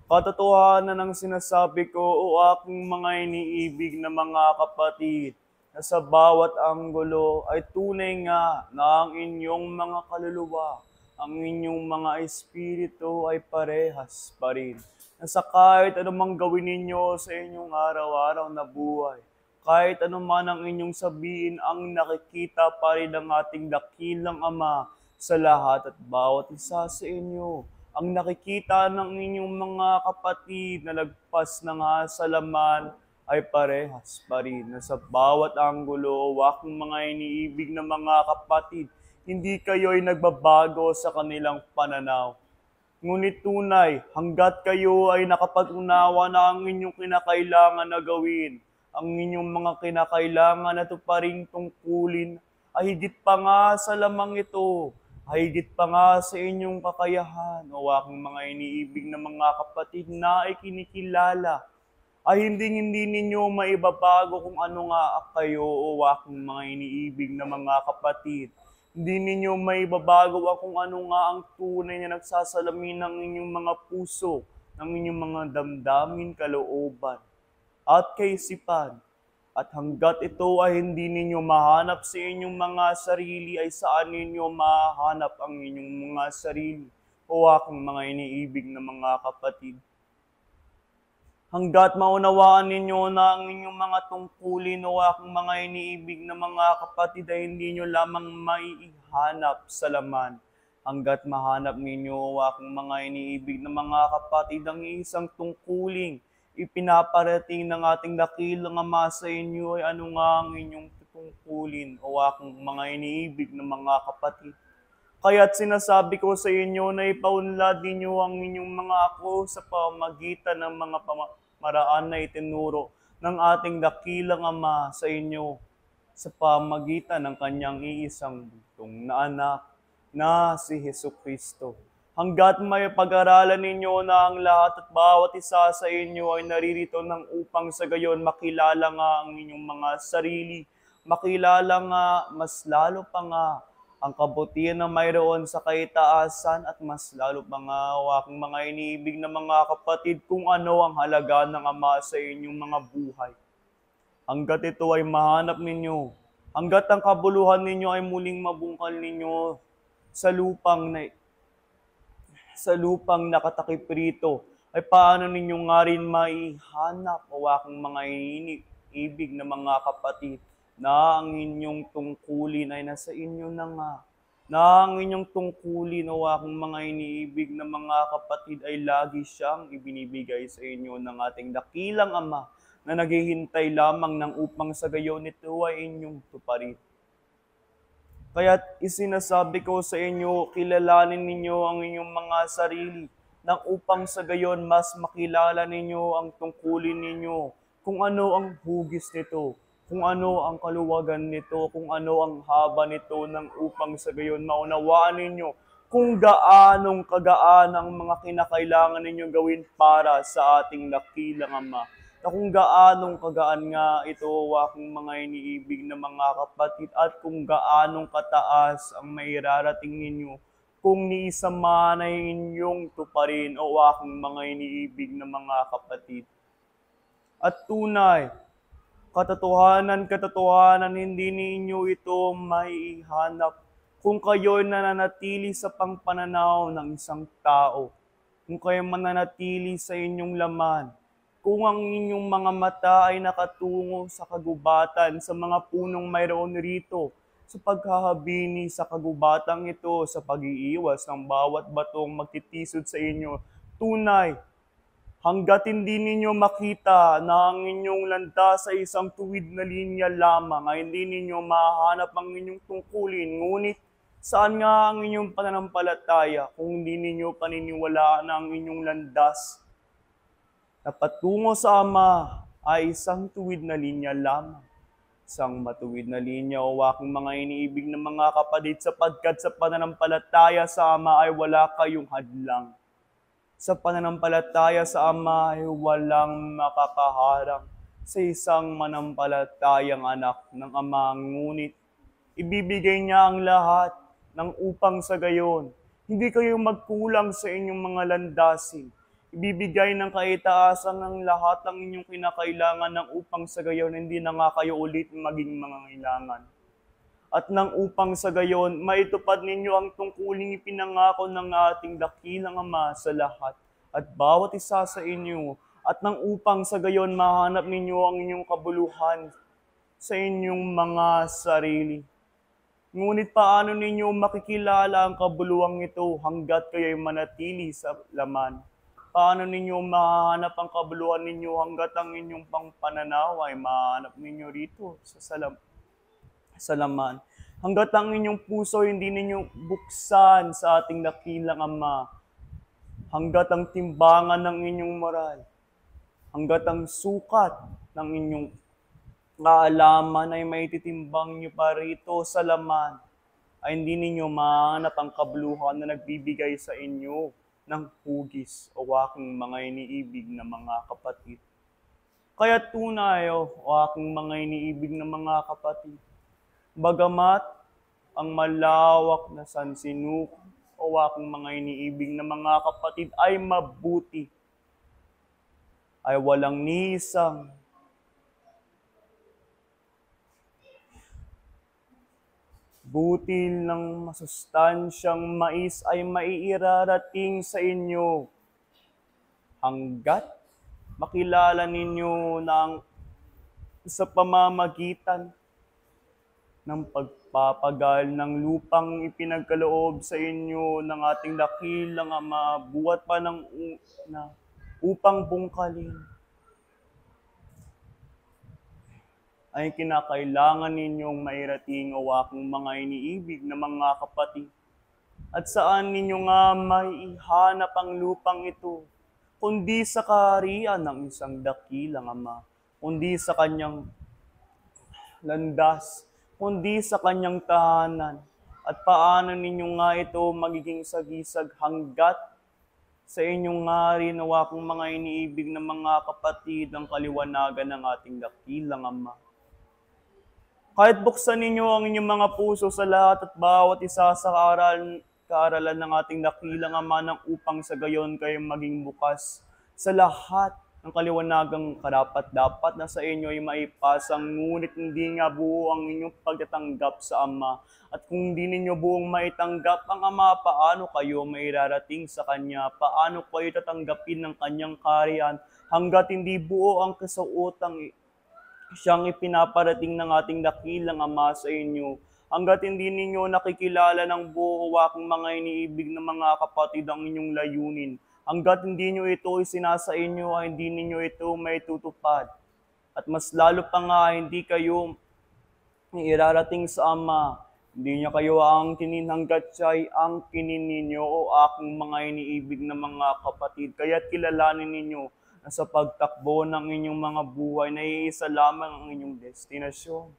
Katotohanan ang sinasabi ko o aking mga iniibig na mga kapatid, na sa bawat anggulo ay tunay nga na ang inyong mga kaluluwa, ang inyong mga espiritu ay parehas pa rin. Na sa kahit anumang gawin ninyo sa inyong araw-araw na buhay, kahit anuman ang inyong sabihin, ang nakikita pa rin ng ating dakilang Ama sa lahat at bawat isa sa inyo. Ang nakikita ng inyong mga kapatid na lagpas na nga sa laman ay parehas pa rin. Na sa bawat anggulo, aking mga iniibig na mga kapatid, hindi kayo ay nagbabago sa kanilang pananaw. Ngunit tunay, hanggat kayo ay nakapag-unawa na ang inyong kinakailangan na gawin, ang inyong mga kinakailangan na tuparing tungkulin, ay higit pa nga sa lamang ito, ay higit pa nga sa inyong kakayahan, o aking mga iniibig na mga kapatid na ay kinikilala, ay hindi ninyo maibabago kung ano nga kayo, o aking mga iniibig na mga kapatid. Hindi ninyo maibabago kung ano nga ang tunay na nagsasalamin ng inyong mga puso, ng inyong mga damdamin, kalooban, at kaisipan. At hanggat ito ay hindi ninyo mahanap sa inyong mga sarili, ay saan ninyo mahanap ang inyong mga sarili, o aking mga iniibig na mga kapatid. Hanggat maunawaan ninyo na ang inyong mga tungkulin o aking mga iniibig na mga kapatid ay hindi nyo lamang maihanap sa laman. Hanggat mahanap ninyo o aking mga iniibig na mga kapatid ang isang tungkuling ipinaparating ng ating dakilang Ama sa inyo, ay ano nga ang inyong tungkulin o aking mga iniibig na mga kapatid. Kaya't sinasabi ko sa inyo na ipaunlad ninyo ang inyong mga ako sa pamagitan ng mga maraan na itinuro ng ating dakilang Ama sa inyo sa pamagitan ng kanyang iisang bugtong na anak na si Jesucristo. Hanggat may pag-aralan ninyo na ang lahat at bawat isa sa inyo ay naririto ng upang sa gayon makilala nga ang inyong mga sarili, makilala nga mas lalo pa nga ang kabutihan na mayroon sa kaitaasan at mas lalo mga aking mga iniibig na mga kapatid kung ano ang halaga ng Ama sa inyong mga buhay. Hanggat ito ay mahanap ninyo, hanggat ang kabuluhan ninyo ay muling mabungkal ninyo sa lupang nakatakip rito, ay paano ninyo nga rin maihanap o aking mga iniibig na mga kapatid na ang inyong tungkulin ay nasa inyo na nga. Na ang inyong tungkulin o aking mga iniibig na mga kapatid ay lagi siyang ibinibigay sa inyo ng ating dakilang Ama na naghihintay lamang ng upang sa gayon ito ay inyong tuparin. Kaya't isinasabi ko sa inyo, kilalanin ninyo ang inyong mga sarili nang upang sa gayon mas makilala ninyo ang tungkulin ninyo, kung ano ang hugis nito, kung ano ang kaluwagan nito, kung ano ang haba nito, nang upang sa gayon maunawaan ninyo kung gaanong kagaan ang mga kinakailangan ninyong gawin para sa ating dakilang Ama. Na kung gaanong kagaan nga ito aking mga iniibig na mga kapatid at kung gaanong kataas ang mairarating ninyo kung niisa man ay inyong tuparin o aking mga iniibig na mga kapatid. At tunay, katotohanan, hindi ninyo ito maihanap kung kayo'y nananatili sa pangpananaw ng isang tao, kung kayo mananatili sa inyong laman, kung ang inyong mga mata ay nakatungo sa kagubatan, sa mga punong mayroon rito, sa paghahabini sa kagubatang ito, sa pag-iiwas ng bawat batong magtitisod sa inyo, tunay, hanggat hindi ninyo makita na ang inyong landas sa isang tuwid na linya lamang, ay hindi ninyo mahanap ang inyong tungkulin. Ngunit, saan nga ang inyong pananampalataya kung hindi ninyo paniniwalaan na ang inyong landas na patungo sa Ama ay isang tuwid na linya lamang? Isang matuwid na linya o aking mga iniibig na mga kapatid, sapagkat sa pananampalataya sa Ama ay wala kayong hadlang. Sa pananampalataya sa Ama ay walang makakaharang sa isang manampalatayang anak ng Ama. Ngunit ibibigay niya ang lahat ng upang sa gayon hindi kayo magkulang sa inyong mga landasin. Ibibigay ng kaitaasan ng lahat ng inyong kinakailangan ng upang sa gayon hindi na nga kayo ulit maging mga kailangan. At nang upang sa gayon, maitupad ninyo ang tungkuling ipinangako ng ating dakilang Ama sa lahat at bawat isa sa inyo. At nang upang sa gayon, mahanap ninyo ang inyong kabuluhan sa inyong mga sarili. Ngunit paano ninyo makikilala ang kabuluhang ito hanggat kayo'y manatili sa laman? Paano ninyo mahanap ang kabuluhan ninyo hanggat ang inyong pangpananaw ay mahanap ninyo rito sa laman? Hanggat ang inyong puso hindi ninyo buksan sa ating dakilang Ama, hanggat ang timbangan ng inyong moral, hanggat ang sukat ng inyong kaalaman ay maititimbang nyo pa rito sa laman, ay hindi ninyo mahanap ang kabuluhan na nagbibigay sa inyo ng hugis o aking mga iniibig na mga kapatid. Kaya tunay o aking mga iniibig na mga kapatid, bagamat ang malawak na sansinuko o aking mga iniibig na mga kapatid ay mabuti, ay walang nisang butil ng masustansyang mais ay maiirarating sa inyo hanggat makilala ninyo na ang sa pamamagitan ng pagpapagal ng lupang ipinagkaloob sa inyo ng ating dakilang Ama, buhat pa ng una upang bungkalin ay kinakailangan ninyong mairating o aking mga iniibig na mga kapatid. At saan ninyo nga maihanap ang lupang ito, kundi sa kaharian ng isang dakilang Ama, kundi sa kanyang landas, kundi sa kanyang tahanan. At paano ninyo nga ito magiging sagisag hanggat sa inyong nga rin o aking mga iniibig na mga kapatid ang kaliwanagan ng ating dakilang Ama. Kahit buksan ninyo ang inyong mga puso sa lahat at bawat isa sa kaaralan ng ating dakilang Ama nang upang sa gayon kayo maging bukas sa lahat ng kaliwanagang karapat-dapat na sa inyo ay maipasang, ngunit hindi nga buo ang inyong pagtatanggap sa Ama. At kung hindi ninyo buong maitanggap ang Ama, paano kayo mairarating sa Kanya? Paano kayo tatanggapin ng Kanyang kaharian hanggat hindi buo ang kasuotang siyang ipinaparating ng ating dakilang Ama sa inyo? Hanggat hindi ninyo nakikilala ng buo aking mga iniibig na mga kapatid ang inyong layunin, hanggat hindi nyo ito isinasa inyo ay hindi ninyo ito may tutupad. At mas lalo pa nga, hindi kayo irarating sa Ama. Hindi niya kayo angkinin hanggat siya ay angkinin ninyo o aking mga iniibig na mga kapatid. Kaya't kilalanin ninyo na sa pagtakbo ng inyong mga buhay na iisa lamang ang inyong destinasyon.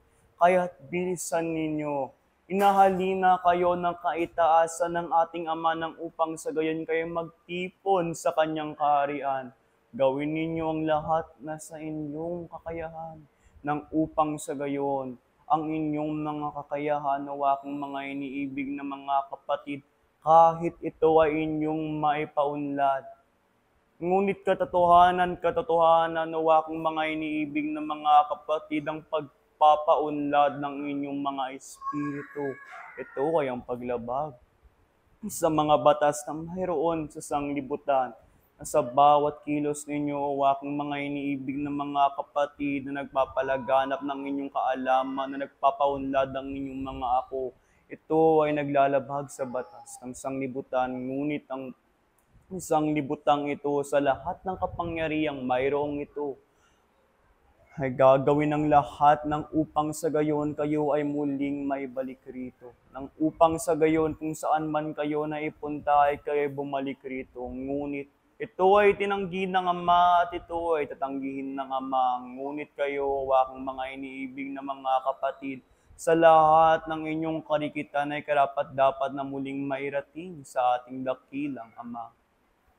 Kaya't bilisan ninyo. Inahalina kayo ng kaitaasan ng ating Ama nang upang sa gayon kayo magtipon sa Kanyang kaharian. Gawin ninyo ang lahat na sa inyong kakayahan nang upang sa gayon ang inyong mga kakayahan o aking mga iniibig na mga kapatid, kahit ito ay inyong maipaunlad. Ngunit katotohanan o aking mga iniibig na mga kapatid, ang pagpapaunlad ng inyong mga espiritu, ito ay ang paglabag sa mga batas na mayroon sa sanglibutan, na sa bawat kilos ninyo o aking mga iniibig na mga kapatid na nagpapalaganap ng inyong kaalaman, na nagpapaunlad ng inyong mga ako, ito ay naglalabag sa batas ng sanglibutan, ngunit ang isang libutang ito sa lahat ng kapangyarihang mayroong ito ay gagawin ng lahat ng upang sa gayon kayo ay muling maibalik rito. Nang upang sa gayon kung saan man kayo naipunta ay kayo bumalik rito. Ngunit ito ay tinanggi ng Ama at ito ay tatanggihin ng Ama. Ngunit kayo, aking mga iniibig na mga kapatid, sa lahat ng inyong karikitan ay karapat-dapat na muling mairating sa ating dakilang Ama.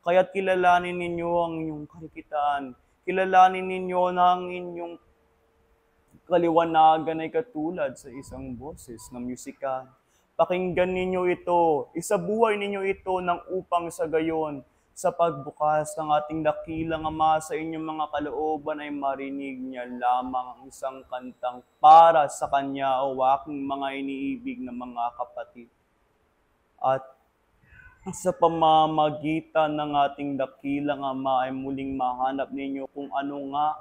Kaya't kilalanin ninyo ang inyong karikitan. Kilalanin ninyo na ang inyong kaliwanagan ay katulad sa isang boses na musikal. Pakinggan ninyo ito, isabuhay ninyo ito nang upang sa gayon, sa pagbukas ng ating dakilang Ama sa inyong mga kalooban ay marinig niya lamang ang isang kantang para sa Kanya o aking mga iniibig na mga kapatid. At sa pamamagitan ng ating dakilang Ama ay muling mahanap ninyo kung ano nga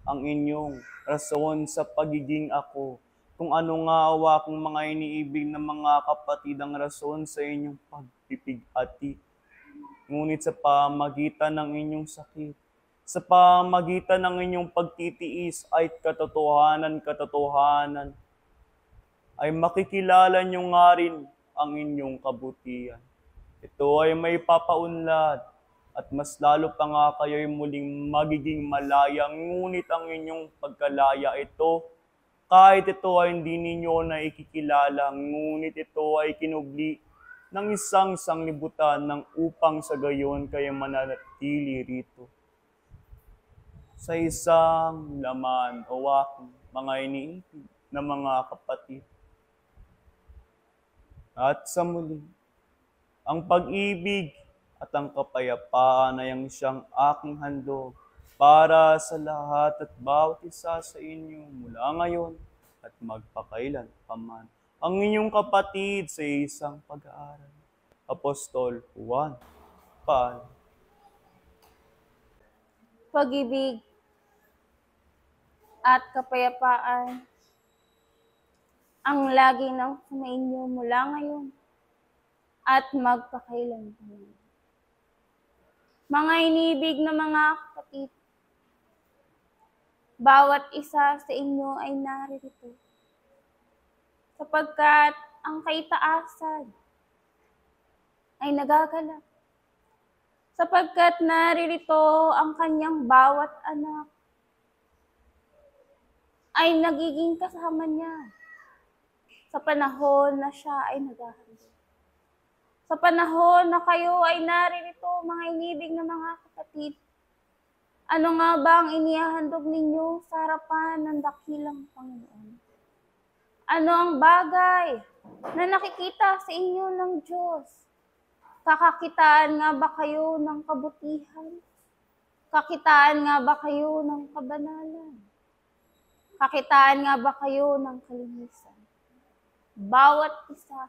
ang inyong rason sa pagiging ako. Kung ano nga o aking mga iniibig na mga kapatid ang rason sa inyong pagpipig-ati. Ngunit sa pamagitan ng inyong sakit, sa pamagitan ng inyong pagtitiis ay katotohanan ay makikilala nyo nga rin ang inyong kabutihan. Ito ay may papaunlad at mas lalo pa nga kayo'y muling magiging malaya. Ngunit ang inyong pagkalaya ito, kahit ito ay hindi ninyo na ikikilala, ngunit ito ay kinubli ng isang sanglibutan ng upang sa gayon kayo mananatili rito. Sa isang laman o aking mga iniibig na mga kapatid. At sa muli, ang pag-ibig at ang kapayapaan ay ang siyang aking handog para sa lahat at bawat isa sa inyo mula ngayon at magpakailan paman. Ang inyong kapatid sa isang pag-aaral. Apostol Juan Pal. Pag-ibig at kapayapaan ang lagi nang sumainyo mula ngayon at magpakailanman. Mga iniibig na mga kapatid, bawat isa sa inyo ay naririto, sapagkat ang kaitaasan ay nagagalak, sapagkat naririto ang kanyang bawat anak ay nagiging kasama niya sa panahon na siya ay naghahanda. Sa panahon na kayo ay naririto, mga inibig na mga kapatid, ano nga ba ang inihahandog ninyo sa harapan ng dakilang Panginoon? Ano ang bagay na nakikita sa inyo ng Diyos? Kakakitaan nga ba kayo ng kabutihan? Kakitaan nga ba kayo ng kabanalan? Kakitaan nga ba kayo ng kalinisan? Bawat isa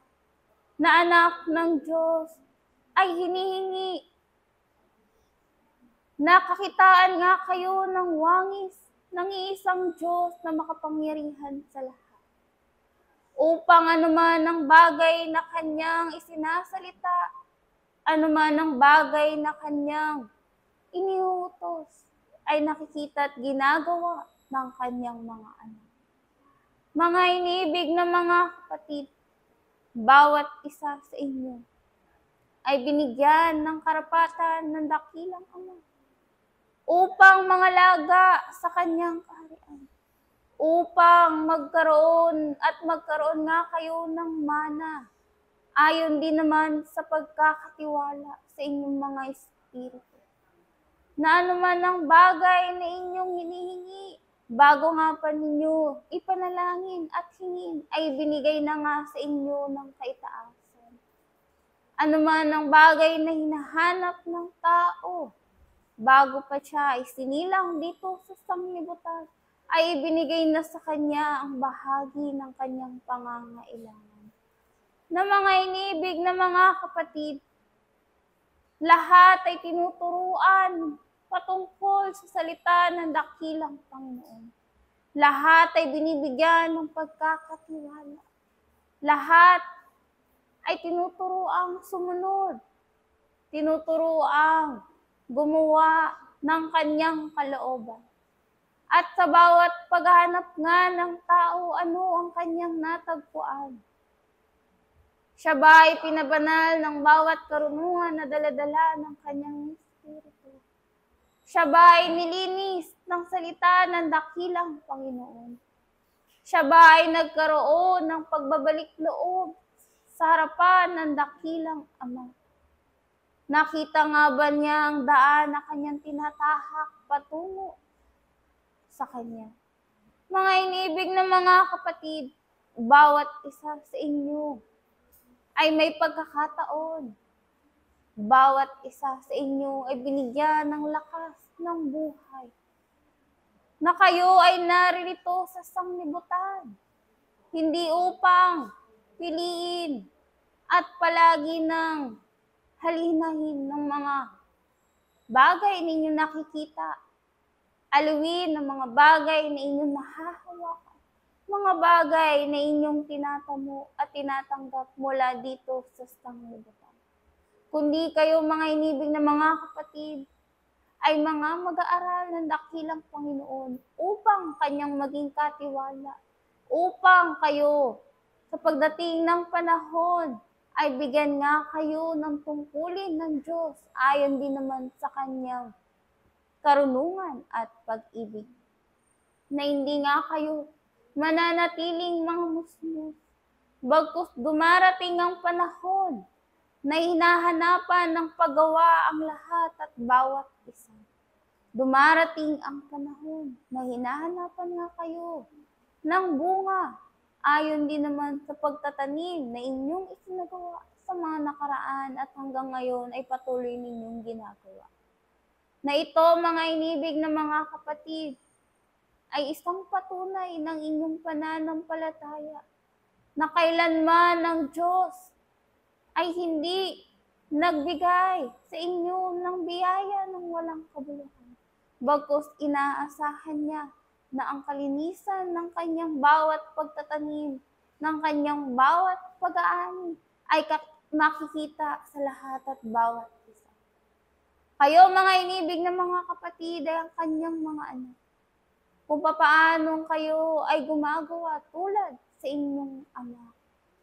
na anak ng Diyos ay hinihingi na kakitaan nga kayo ng wangis ng iisang Diyos na makapangyarihan sa lahat. Upang anuman ang bagay na kanyang isinasalita, anuman ang bagay na kanyang iniutos, ay nakikita at ginagawa ng kanyang mga anak. Mga iniibig na mga kapatid, bawat isa sa inyo ay binigyan ng karapatan ng dakilang Ama upang mangalaga sa kanyang kaharian, upang magkaroon nga kayo ng mana, ayon din naman sa pagkakatiwala sa inyong mga espiritu. Na anuman ang bagay na inyong hinihingi, bago nga pa ninyo ipanalangin at hingin, ay binigay na nga sa inyo ng kaitaasan. Anuman ang bagay na hinahanap ng tao, bago pa siya isinilang dito sa sanglibutan, ay ibinigay na sa kanya ang bahagi ng kanyang pangangailangan. Na mga inibig na mga kapatid, lahat ay tinuturuan patungkol sa salita ng dakilang Panginoon. Lahat ay binibigyan ng pagkakatiwala. Lahat ay tinuturuang sumunod. Tinuturuang gumawa ng kanyang kalooban. At sa bawat paghahanap nga ng tao, ano ang kanyang natagpuan? Siya ba ay pinabanal ng bawat karunungan na daladala ng kanyang espiritu? Siya ba ay nilinis ng salita ng dakilang Panginoon? Siya ba ay nagkaroon ng pagbabalik loob sa harapan ng dakilang Ama? Nakita nga ba niya ang daan na kanyang tinatahak patungo sa kanya? Mga inibig na mga kapatid, bawat isa sa inyo ay may pagkakataon. Bawat isa sa inyo ay binigyan ng lakas ng buhay. Na kayo ay naririto sa sanglibutan, hindi upang piliin at palagi ng halinahin ng mga bagay ninyo nakikita, aluin ng mga bagay na inyong nahahawakan, mga bagay na inyong tinatamo at tinatanggap mula dito sa sanglibutan. Kundi kayo mga inibig na mga kapatid, ay mga mag-aaral ng dakilang Panginoon upang kanyang maging katiwala, upang kayo sa pagdating ng panahon ay bigyan nga kayo ng tungkulin ng Diyos ayon din naman sa kanyang karunungan at pag-ibig. Na hindi nga kayo mananatiling mga musmus, bagkus dumarating ang panahon na hinahanapan ng paggawa ang lahat at bawat isa. Dumarating ang panahon na hinahanapan nga kayo ng bunga, ayon din naman sa pagtatanim na inyong isinagawa sa mga nakaraan at hanggang ngayon ay patuloy ninyong ginagawa. Na ito, mga inibig na mga kapatid, ay isang patunay ng inyong pananampalataya na kailanman ng Diyos ay hindi nagbigay sa inyo ng biyaya ng walang kabuluhan. Bagkus inaasahan niya na ang kalinisan ng kanyang bawat pagtatanim, ng kanyang bawat pag-aani ay makikita sa lahat at bawat isa. Kayo mga inibig na mga kapatid ay ang kanyang mga anak. Kung papaanong kayo ay gumagawa tulad sa inyong ama,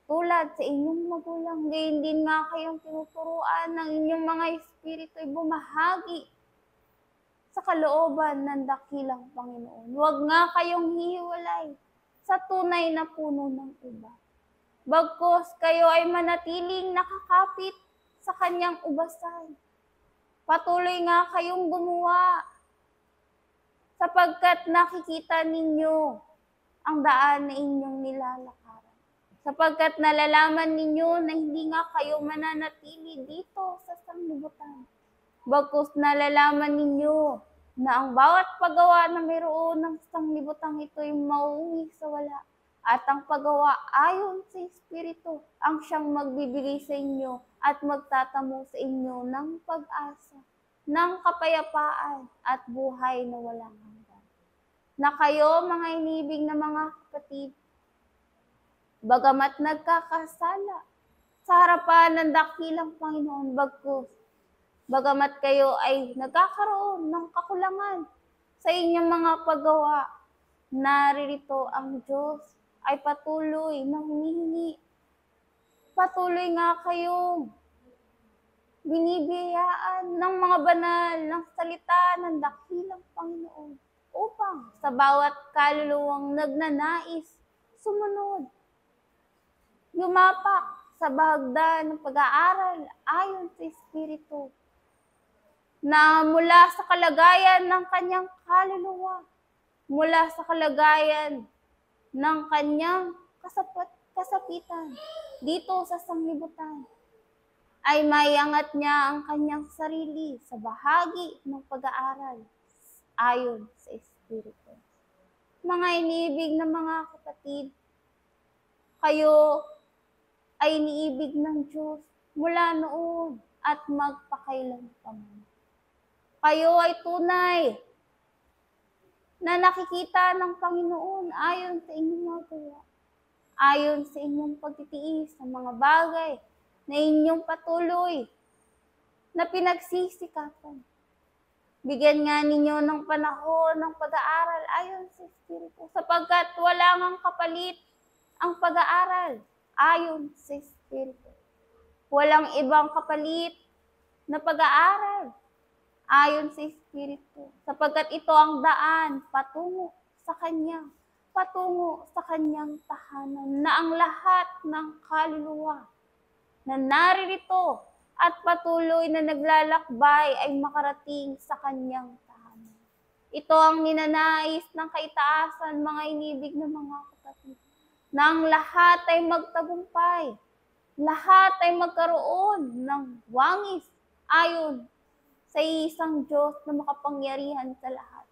tulad sa inyong magulang, gayon din nga kayong tinuturuan ng inyong mga espiritu ay bumahagi sa kalooban ng dakilang Panginoon. Huwag nga kayong hihiwalay sa tunay na puno ng uba. Bagkus kayo ay manatiling nakakapit sa kanyang ubasan. Patuloy nga kayong gumawa sapagkat nakikita ninyo ang daan na inyong nilalakad. sapagkat nalalaman ninyo na hindi nga kayo mananatili dito sa sanglibutan. Bagkus nalalaman ninyo na ang bawat paggawa na mayroon ng sanglibutang ito ay mauwi sa wala. At ang paggawa ayon sa Espiritu ang siyang magbibigay sa inyo at magtatamo sa inyo ng pag-asa, ng kapayapaan at buhay na walang hanggan. Na kayo, mga inibig na mga kapatid, bagamat nagkakasala sa harapan ng dakilang Panginoon, bagamat kayo ay nagkakaroon ng kakulangan sa inyong mga paggawa, naririto ang Diyos ay patuloy na humihingi. Patuloy nga kayong binibiyayaan ng mga banal ng salita ng dakilang Panginoon upang sa bawat kaluluwang nagnanais sumunod, yumapak sa bahagdan ng pag-aaral ayon sa Espiritu, na mula sa kalagayan ng kanyang kaluluwa, mula sa kalagayan ng kanyang kasapitan dito sa sanglibutan, ay maiangat niya ang kanyang sarili sa bahagi ng pag-aaral ayon sa Espiritu. Mga iniibig na mga kapatid, kayo ay iniibig ng Diyos mula noon at magpakailanman. Kayo ay tunay na nakikita ng Panginoon ayon sa inyong mga gawa, ayon sa inyong pagtitiis sa mga bagay na inyong patuloy na pinagsisikapan. Bigyan nga ninyo ng panahon ng pag-aaral ayon sa Espiritu, sapagkat wala ngang kapalit ang pag-aaral ayon sa Espiritu. Walang ibang kapalit na pag-aaral ayon sa Espiritu, sapagkat ito ang daan patungo sa Kanya, patungo sa Kanyang tahanan, na ang lahat ng kaluluwa na naririto at patuloy na naglalakbay ay makarating sa Kanyang tahanan. Ito ang ninanais ng kaitaasan, mga inibig na mga kapatid, na ang lahat ay magtagumpay, lahat ay magkaroon ng wangis ayon sa isang Diyos na makapangyarihan sa lahat,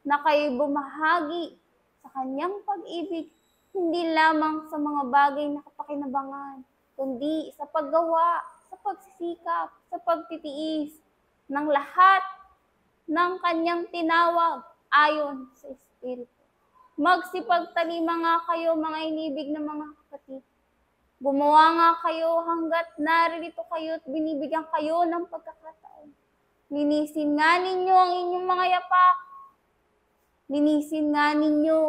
na kayo bumahagi sa Kanyang pag-ibig, hindi lamang sa mga bagay na kapakinabangan, kundi sa paggawa, sa pagsisikap, sa pagtitiis ng lahat ng Kanyang tinawag ayon sa Espiritu. Magsipagtalima nga kayo, mga inibig na mga kapatid. Gumawa nga kayo hanggat naririto kayo at binibigyan kayo ng pagkakataon. Linisin nga ninyo ang inyong mga yapak. Linisin nga ninyo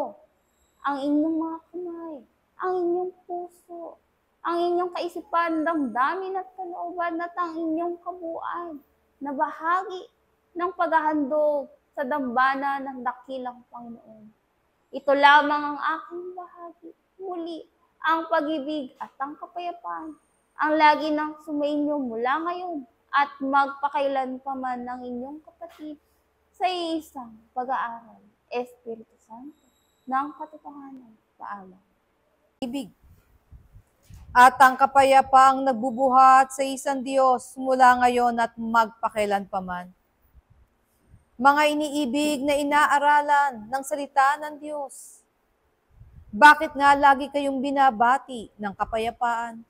ang inyong mga kamay, ang inyong puso, ang inyong kaisipan, damdamin at kalooban at ang inyong kabuuan na bahagi ng paghahandog sa dambana ng dakilang Panginoon. Ito lamang ang aking bahagi. Muli, ang pag-ibig at ang kapayapaan ang lagi nang sumainyo mula ngayon at magpakailanpaman ng inyong kapatid sa isang pag-aaral, Espiritu Santo, ng katotohanan. Paalam. Ibig. At ang kapayapaang nagbubuhat sa isang Diyos mula ngayon at magpakailanpaman. Mga iniibig na inaaralan ng salita ng Diyos, bakit nga lagi kayong binabati ng kapayapaan?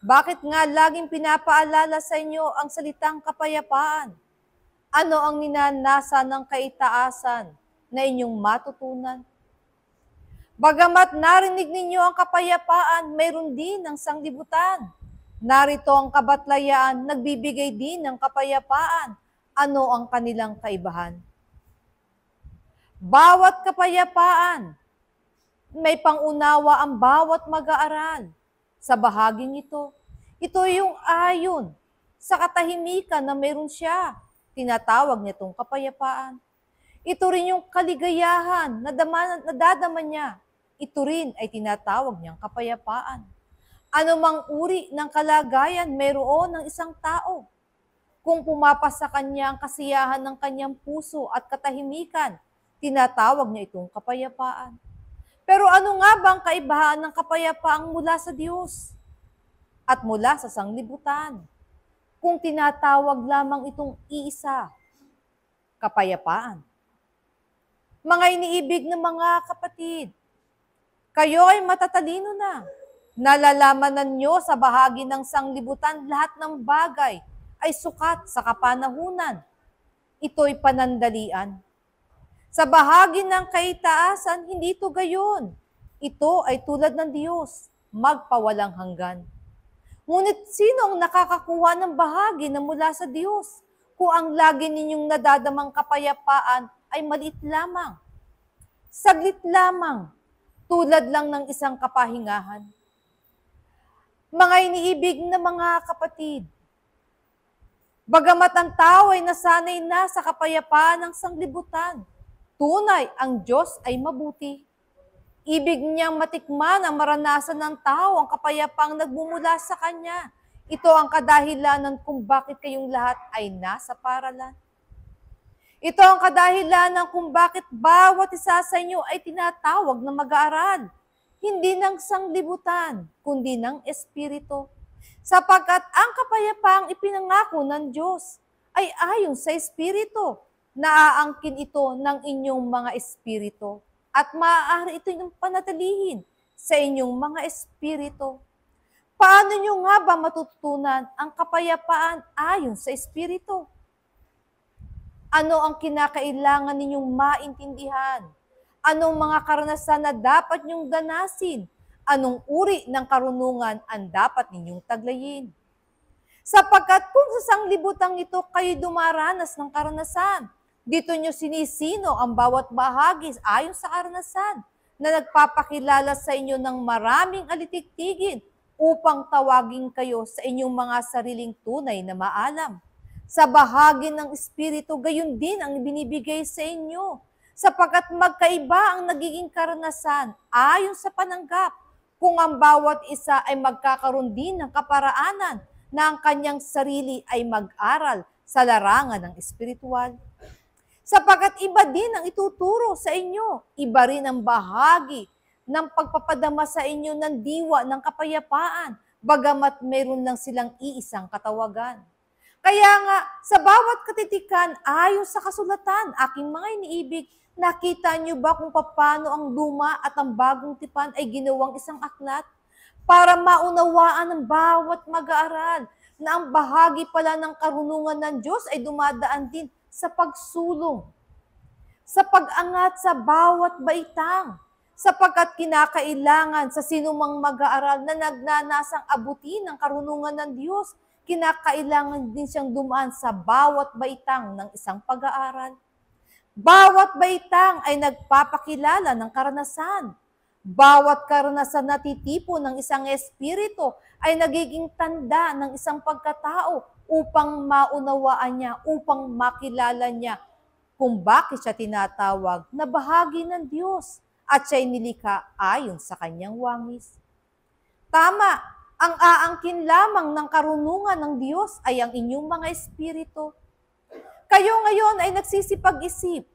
Bakit nga laging pinapaalala sa inyo ang salitang kapayapaan? Ano ang ninanasa ng kaitaasan na inyong matutunan? Bagamat narinig ninyo ang kapayapaan, mayroon din ang sanglibutan. Narito ang kabatlayaan, nagbibigay din ng kapayapaan. Ano ang kanilang kaibahan? Bawat kapayapaan, may pangunawa ang bawat mag-aaral. Sa bahaging ito, ito yung ayon sa katahimikan na meron siya. Tinatawag niya itong kapayapaan. Ito rin yung kaligayahan na nadadama niya. Ito rin ay tinatawag niyang kapayapaan. Ano mang uri ng kalagayan meron ng isang tao, kung pumapasa kanya ang kasiyahan ng kanyang puso at katahimikan, tinatawag niya itong kapayapaan. Pero ano nga ba ang kaibahan ng kapayapaang mula sa Diyos at mula sa sanglibutan? Kung tinatawag lamang itong iisa, kapayapaan. Mga iniibig ng mga kapatid, kayo ay matatalino na. Nalalaman ninyo sa bahagi ng sanglibutan lahat ng bagay ay sukat sa kapanahunan. Ito'y panandalian. Sa bahagi ng kaitaasan, hindi ito gayon. Ito ay tulad ng Diyos, magpawalang hanggan. Ngunit sino ang nakakakuha ng bahagi na mula sa Diyos kung ang lagi ninyong nadadamang kapayapaan ay maliit lamang? Saglit lamang, tulad lang ng isang kapahingahan. Mga iniibig na mga kapatid, bagamat ang tao ay nasanay na sa kapayapaan ng sanglibutan, tunay ang Diyos ay mabuti. Ibig niyang matikman ang maranasan ng tao ang kapayapaang nagmumula sa Kanya. Ito ang kadahilanan kung bakit kayong lahat ay nasa paralan. Ito ang kadahilanan kung bakit bawat isa sa inyo ay tinatawag na mag-aaral. Hindi ng sanglibutan, kundi ng Espiritu. Sapagkat ang kapayapaang ipinangako ng Diyos ay ayon sa Espiritu. Naaangkin ito ng inyong mga espiritu at maaari ito yung panatilihin sa inyong mga espiritu. Paano nyo nga ba matutunan ang kapayapaan ayon sa espiritu? Ano ang kinakailangan ninyong maintindihan? Anong mga karanasan na dapat nyong danasin? Anong uri ng karunungan ang dapat ninyong taglayin? Sapagkat kung sa sanglibutang ito kayo dumaranas ng karanasan, dito nyo sinisino ang bawat bahagi ayon sa karanasan na nagpapakilala sa inyo ng maraming alitiktigin upang tawagin kayo sa inyong mga sariling tunay na maalam. Sa bahagi ng Espiritu, gayon din ang binibigay sa inyo, sapagkat magkaiba ang nagiging karanasan ayon sa pananggap kung ang bawat isa ay magkakaroon din ng kaparaanan na ang kanyang sarili ay mag-aral sa larangan ng espiritual. Sapagkat iba din ang ituturo sa inyo, iba rin ang bahagi ng pagpapadama sa inyo ng diwa ng kapayapaan, bagamat meron lang silang iisang katawagan. Kaya nga, sa bawat katitikan, ayon sa kasulatan, aking mga iniibig, nakita niyo ba kung paano ang luma at ang bagong tipan ay ginawang isang aklat? Para maunawaan ng bawat mag-aaral na ang bahagi pala ng karunungan ng Diyos ay dumadaan din sa pagsulong, sa pag-angat sa bawat baitang, sapagkat kinakailangan sa sinumang mag-aaral na nagnanasang abutin ng karunungan ng Diyos, kinakailangan din siyang dumaan sa bawat baitang ng isang pag-aaral. Bawat baitang ay nagpapakilala ng karanasan. Bawat karanasan na titipo ng isang espiritu ay nagiging tanda ng isang pagkatao upang maunawaan niya, upang makilala niya kung bakit siya tinatawag na bahagi ng Diyos at siya'y nilikha ayon sa kanyang wangis. Tama, ang aangkin lamang ng karunungan ng Diyos ay ang inyong mga espiritu. Kayo ngayon ay nagsisipag-isip.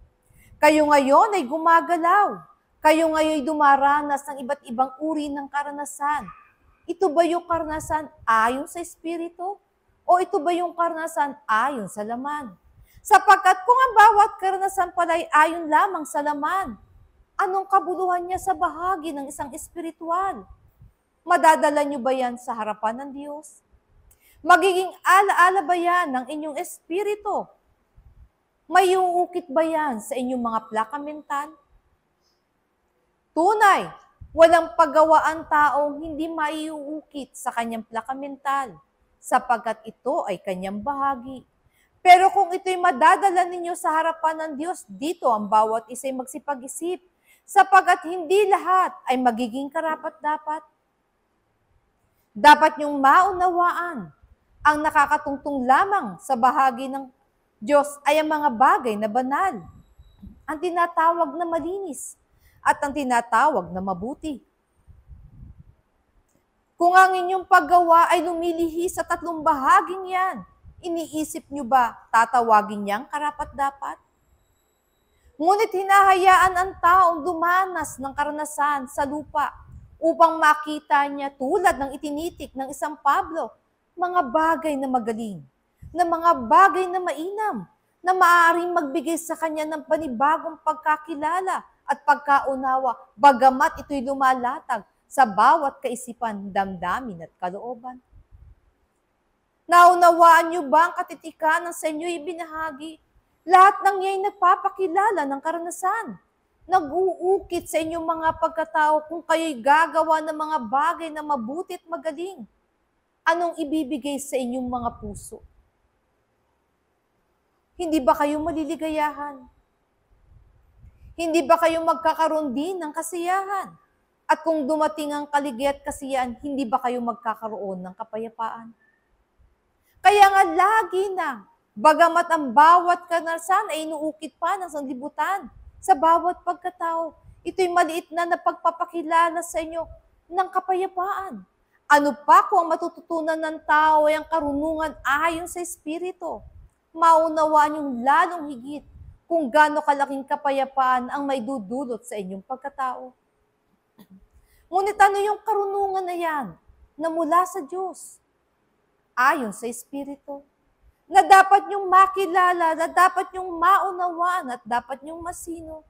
Kayo ngayon ay gumagalaw. Kayo ngayon ay dumaranas ng iba't ibang uri ng karanasan. Ito ba yung karanasan ayon sa espiritu? O ito ba yung karanasan ayon sa laman? Sapagkat kung ang bawat karanasan pala ay ayon lamang sa laman, anong kabuluhan niya sa bahagi ng isang espiritual? Madadala niyo ba yan sa harapan ng Diyos? Magiging alaala ba yan ng inyong espiritu? May uukit ba yan sa inyong mga plaka mental? Tunay, walang paggawaan taong hindi maiuukit sa kanyang plaka mental, sapagkat ito ay kanyang bahagi. Pero kung ito'y madadala ninyo sa harapan ng Diyos, dito ang bawat isa'y magsipag-isip, sapagkat hindi lahat ay magiging karapat-dapat. Dapat niyong maunawaan, ang nakakatungtong lamang sa bahagi ng Diyos ay ang mga bagay na banal, ang tinatawag na malinis, at ang tinatawag na mabuti. Kung ang inyong paggawa ay lumilihi sa tatlong bahaging yan, iniisip nyo ba tatawagin niyang karapat-dapat? Ngunit hinahayaan ang taong dumanas ng karanasan sa lupa upang makita niya tulad ng itinitik ng isang Pablo, mga bagay na magaling, na mga bagay na mainam, na maaaring magbigay sa kanya ng panibagong pagkakilala at pagkaunawa, bagamat ito'y lumalatag sa bawat kaisipan, damdamin at kalooban. Naunawaan niyo ba ang katitikan ng sa inyo'y ibinahagi? Lahat ng iya'y nagpapakilala ng karanasan. Nag-uukit sa inyong mga pagkatao kung kayo'y gagawa ng mga bagay na mabuti at magaling. Anong ibibigay sa inyong mga puso? Hindi ba kayo maliligayahan? Hindi ba kayo magkakaroon din ng kasiyahan? At kung dumating ang kaligay at kasiyahan, hindi ba kayo magkakaroon ng kapayapaan? Kaya nga lagi na, bagamat ang bawat karanasan ay inuukit pa ng sanlibutan sa bawat pagkatao, ito'y maliit na pagpapakilala sa inyo ng kapayapaan. Ano pa kung ang matututunan ng tao ay ang karunungan ayon sa Espiritu? Maunawaan yung lalong higit kung gaano kalaking kapayapaan ang may dudulot sa inyong pagkatao. Ngunit ano yung karunungan na yan na mula sa Diyos? Ayon sa Espiritu, na dapat niyong makilala, na dapat niyong maunawaan, at dapat niyong masino.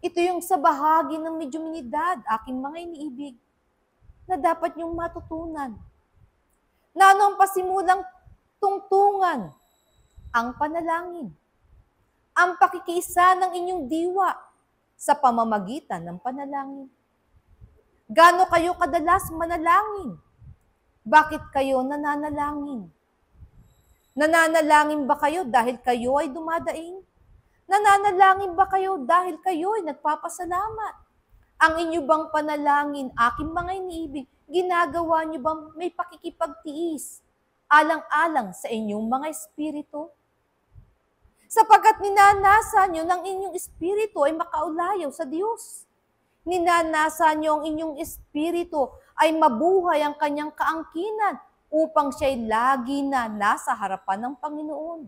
Ito yung sa bahagi ng medyuminidad, aking mga iniibig, na dapat niyong matutunan. Na anong pasimulang tungtungan ang panalangin, ang pakikiisa ng inyong diwa sa pamamagitan ng panalangin. Gaano kayo kadalas manalangin? Bakit kayo nananalangin? Nananalangin ba kayo dahil kayo ay dumadaing? Nananalangin ba kayo dahil kayo ay nagpapasalamat? Ang inyo bang panalangin, aking mga iniibig, ginagawa niyo bang may pakikipagtiis, alang-alang sa inyong mga espiritu? Sapagkat ninanasa nyo ng inyong espiritu ay makaulayaw sa Diyos. Ninanasa nyo ang inyong espiritu ay mabuhay ang kanyang kaangkinan upang siya'y lagi na nasa harapan ng Panginoon.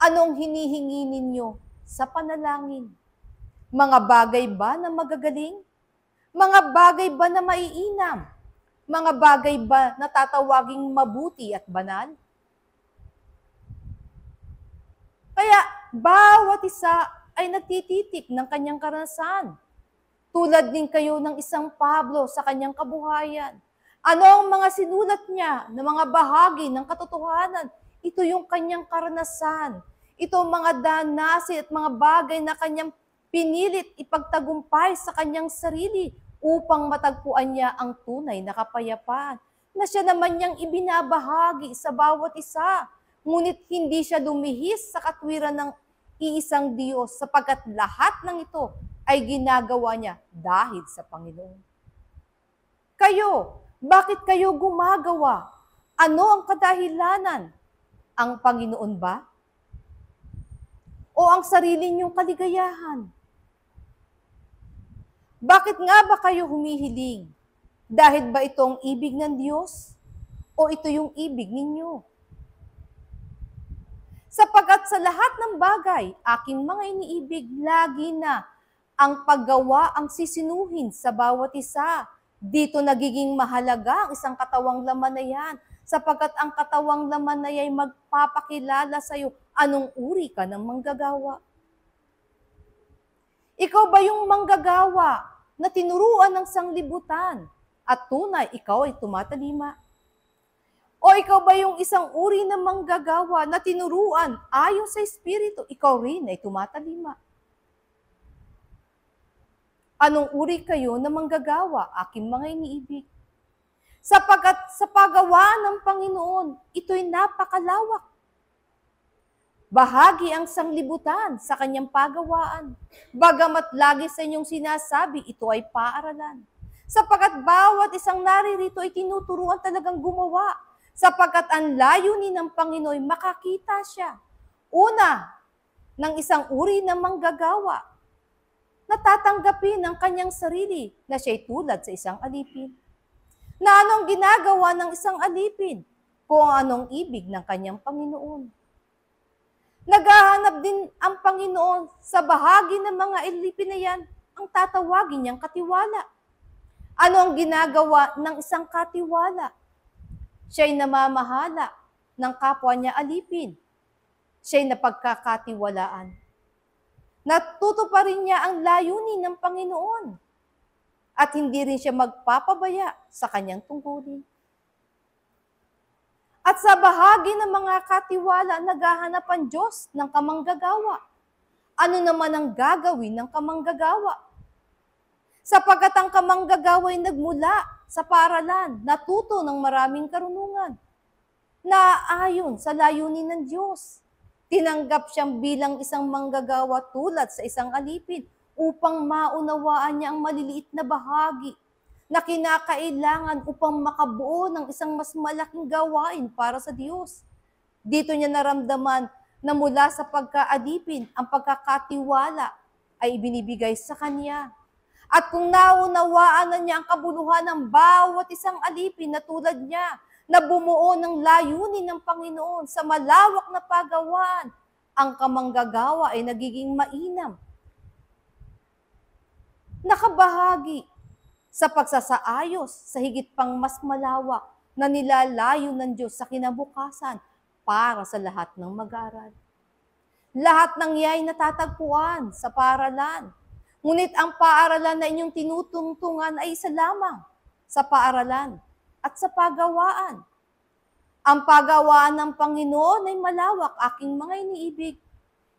Anong hinihingi ninyo sa panalangin? Mga bagay ba na magagaling? Mga bagay ba na maiinam? Mga bagay ba na tatawaging mabuti at banal? Kaya bawat isa ay natititik ng kanyang karanasan. Tulad din kayo ng isang Pablo sa kanyang kabuhayan. Ano ang mga sinulat niya na mga bahagi ng katotohanan? Ito yung kanyang karanasan. Ito ang mga danasin at mga bagay na kanyang pinilit ipagtagumpay sa kanyang sarili upang matagpuan niya ang tunay na kapayapaan na siya naman niyang ibinabahagi sa bawat isa. Ngunit hindi siya lumihis sa katwiran ng iisang Diyos sapagkat lahat ng ito ay ginagawa niya dahil sa Panginoon. Kayo, bakit kayo gumagawa? Ano ang kadahilanan? Ang Panginoon ba? O ang sarili niyong kaligayahan? Bakit nga ba kayo humihiling? Dahil ba ito ang ibig ng Diyos? O ito yung ibig ninyo? Sapagkat sa lahat ng bagay, aking mga iniibig, lagi na ang paggawa ang sisinuhin sa bawat isa. Dito nagiging mahalaga ang isang katawang laman na yan, sapagkat ang katawang laman na yan ay magpapakilala sa iyo anong uri ka ng manggagawa. Ikaw ba yung manggagawa na tinuruan ng sanglibutan at tunay ikaw ay tumatalima? O ikaw ba yung isang uri ng manggagawa na tinuruan ayon sa Espiritu, ikaw rin ay tumatalima? Anong uri kayo na manggagawa, aking mga iniibig? Sapagkat sa paggawa ng Panginoon, ito'y napakalawak. Bahagi ang sanglibutan sa kanyang pagawaan. Bagamat lagi sa inyong sinasabi, ito ay paaralan. Sapagkat bawat isang naririto ay tinuturuan talagang gumawa. Sapagkat ang layunin ng Panginoon makakita siya. Una, ng isang uri ng manggagawa, natatanggapin ang kanyang sarili na siya'y tulad sa isang alipin. Na anong ginagawa ng isang alipin kung anong ibig ng kanyang Panginoon. Naghahanap din ang Panginoon sa bahagi ng mga alipin na yan ang tatawagin niyang katiwala. Ano ang ginagawa ng isang katiwala? Siya'y namamahala ng kapwa niya alipin. Siya'y napagkakatiwalaan. Natutuparin niya ang layunin ng Panginoon. At hindi rin siya magpapabaya sa kanyang tungkulin. At sa bahagi ng mga katiwala, naghahanap ang Diyos ng kamanggagawa. Ano naman ang gagawin ng kamanggagawa? Sapagkat ang kamanggagawa ay nagmula sa paaralan, natuto ng maraming karunungan, na ayon sa layunin ng Diyos. Tinanggap siyang bilang isang manggagawa tulad sa isang alipin upang maunawaan niya ang maliliit na bahagi na kinakailangan upang makabuo ng isang mas malaking gawain para sa Diyos. Dito niya naramdaman na mula sa pagkaalipin, ang pagkakatiwala ay ibinibigay sa kanya. At kung naunawaan na niya ang kabuluhan ng bawat isang alipin na tulad niya, na bumuo ng layunin ng Panginoon sa malawak na pagawaan, ang kamanggagawa ay nagiging mainam. Nakabahagi sa pagsasaayos sa higit pang mas malawak na nilalayo ng Diyos sa kinabukasan para sa lahat ng mag-aaral. Lahat ng iyay natatagpuan sa paaralan. Ngunit ang paaralan na inyong tinutungtungan ay isa lamang sa paaralan at sa pagawaan. Ang pagawaan ng Panginoon ay malawak, aking mga iniibig.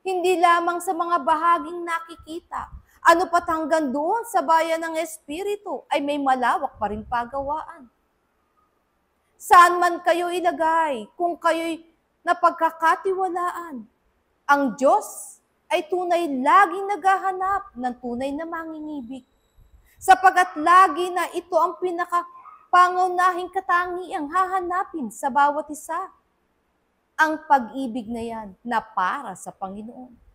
Hindi lamang sa mga bahaging nakikita. Ano pat hanggang doon sa bayan ng Espiritu ay may malawak pa rin pagawaan. Saan man kayo ilagay, kung kayo'y napagkakatiwalaan, ang Diyos ay tunay laging naghahanap ng tunay na mangingibig. Sapagkat lagi na ito ang pangunahing katangiang hahanapin sa bawat isa. Ang pag-ibig na yan na para sa Panginoon.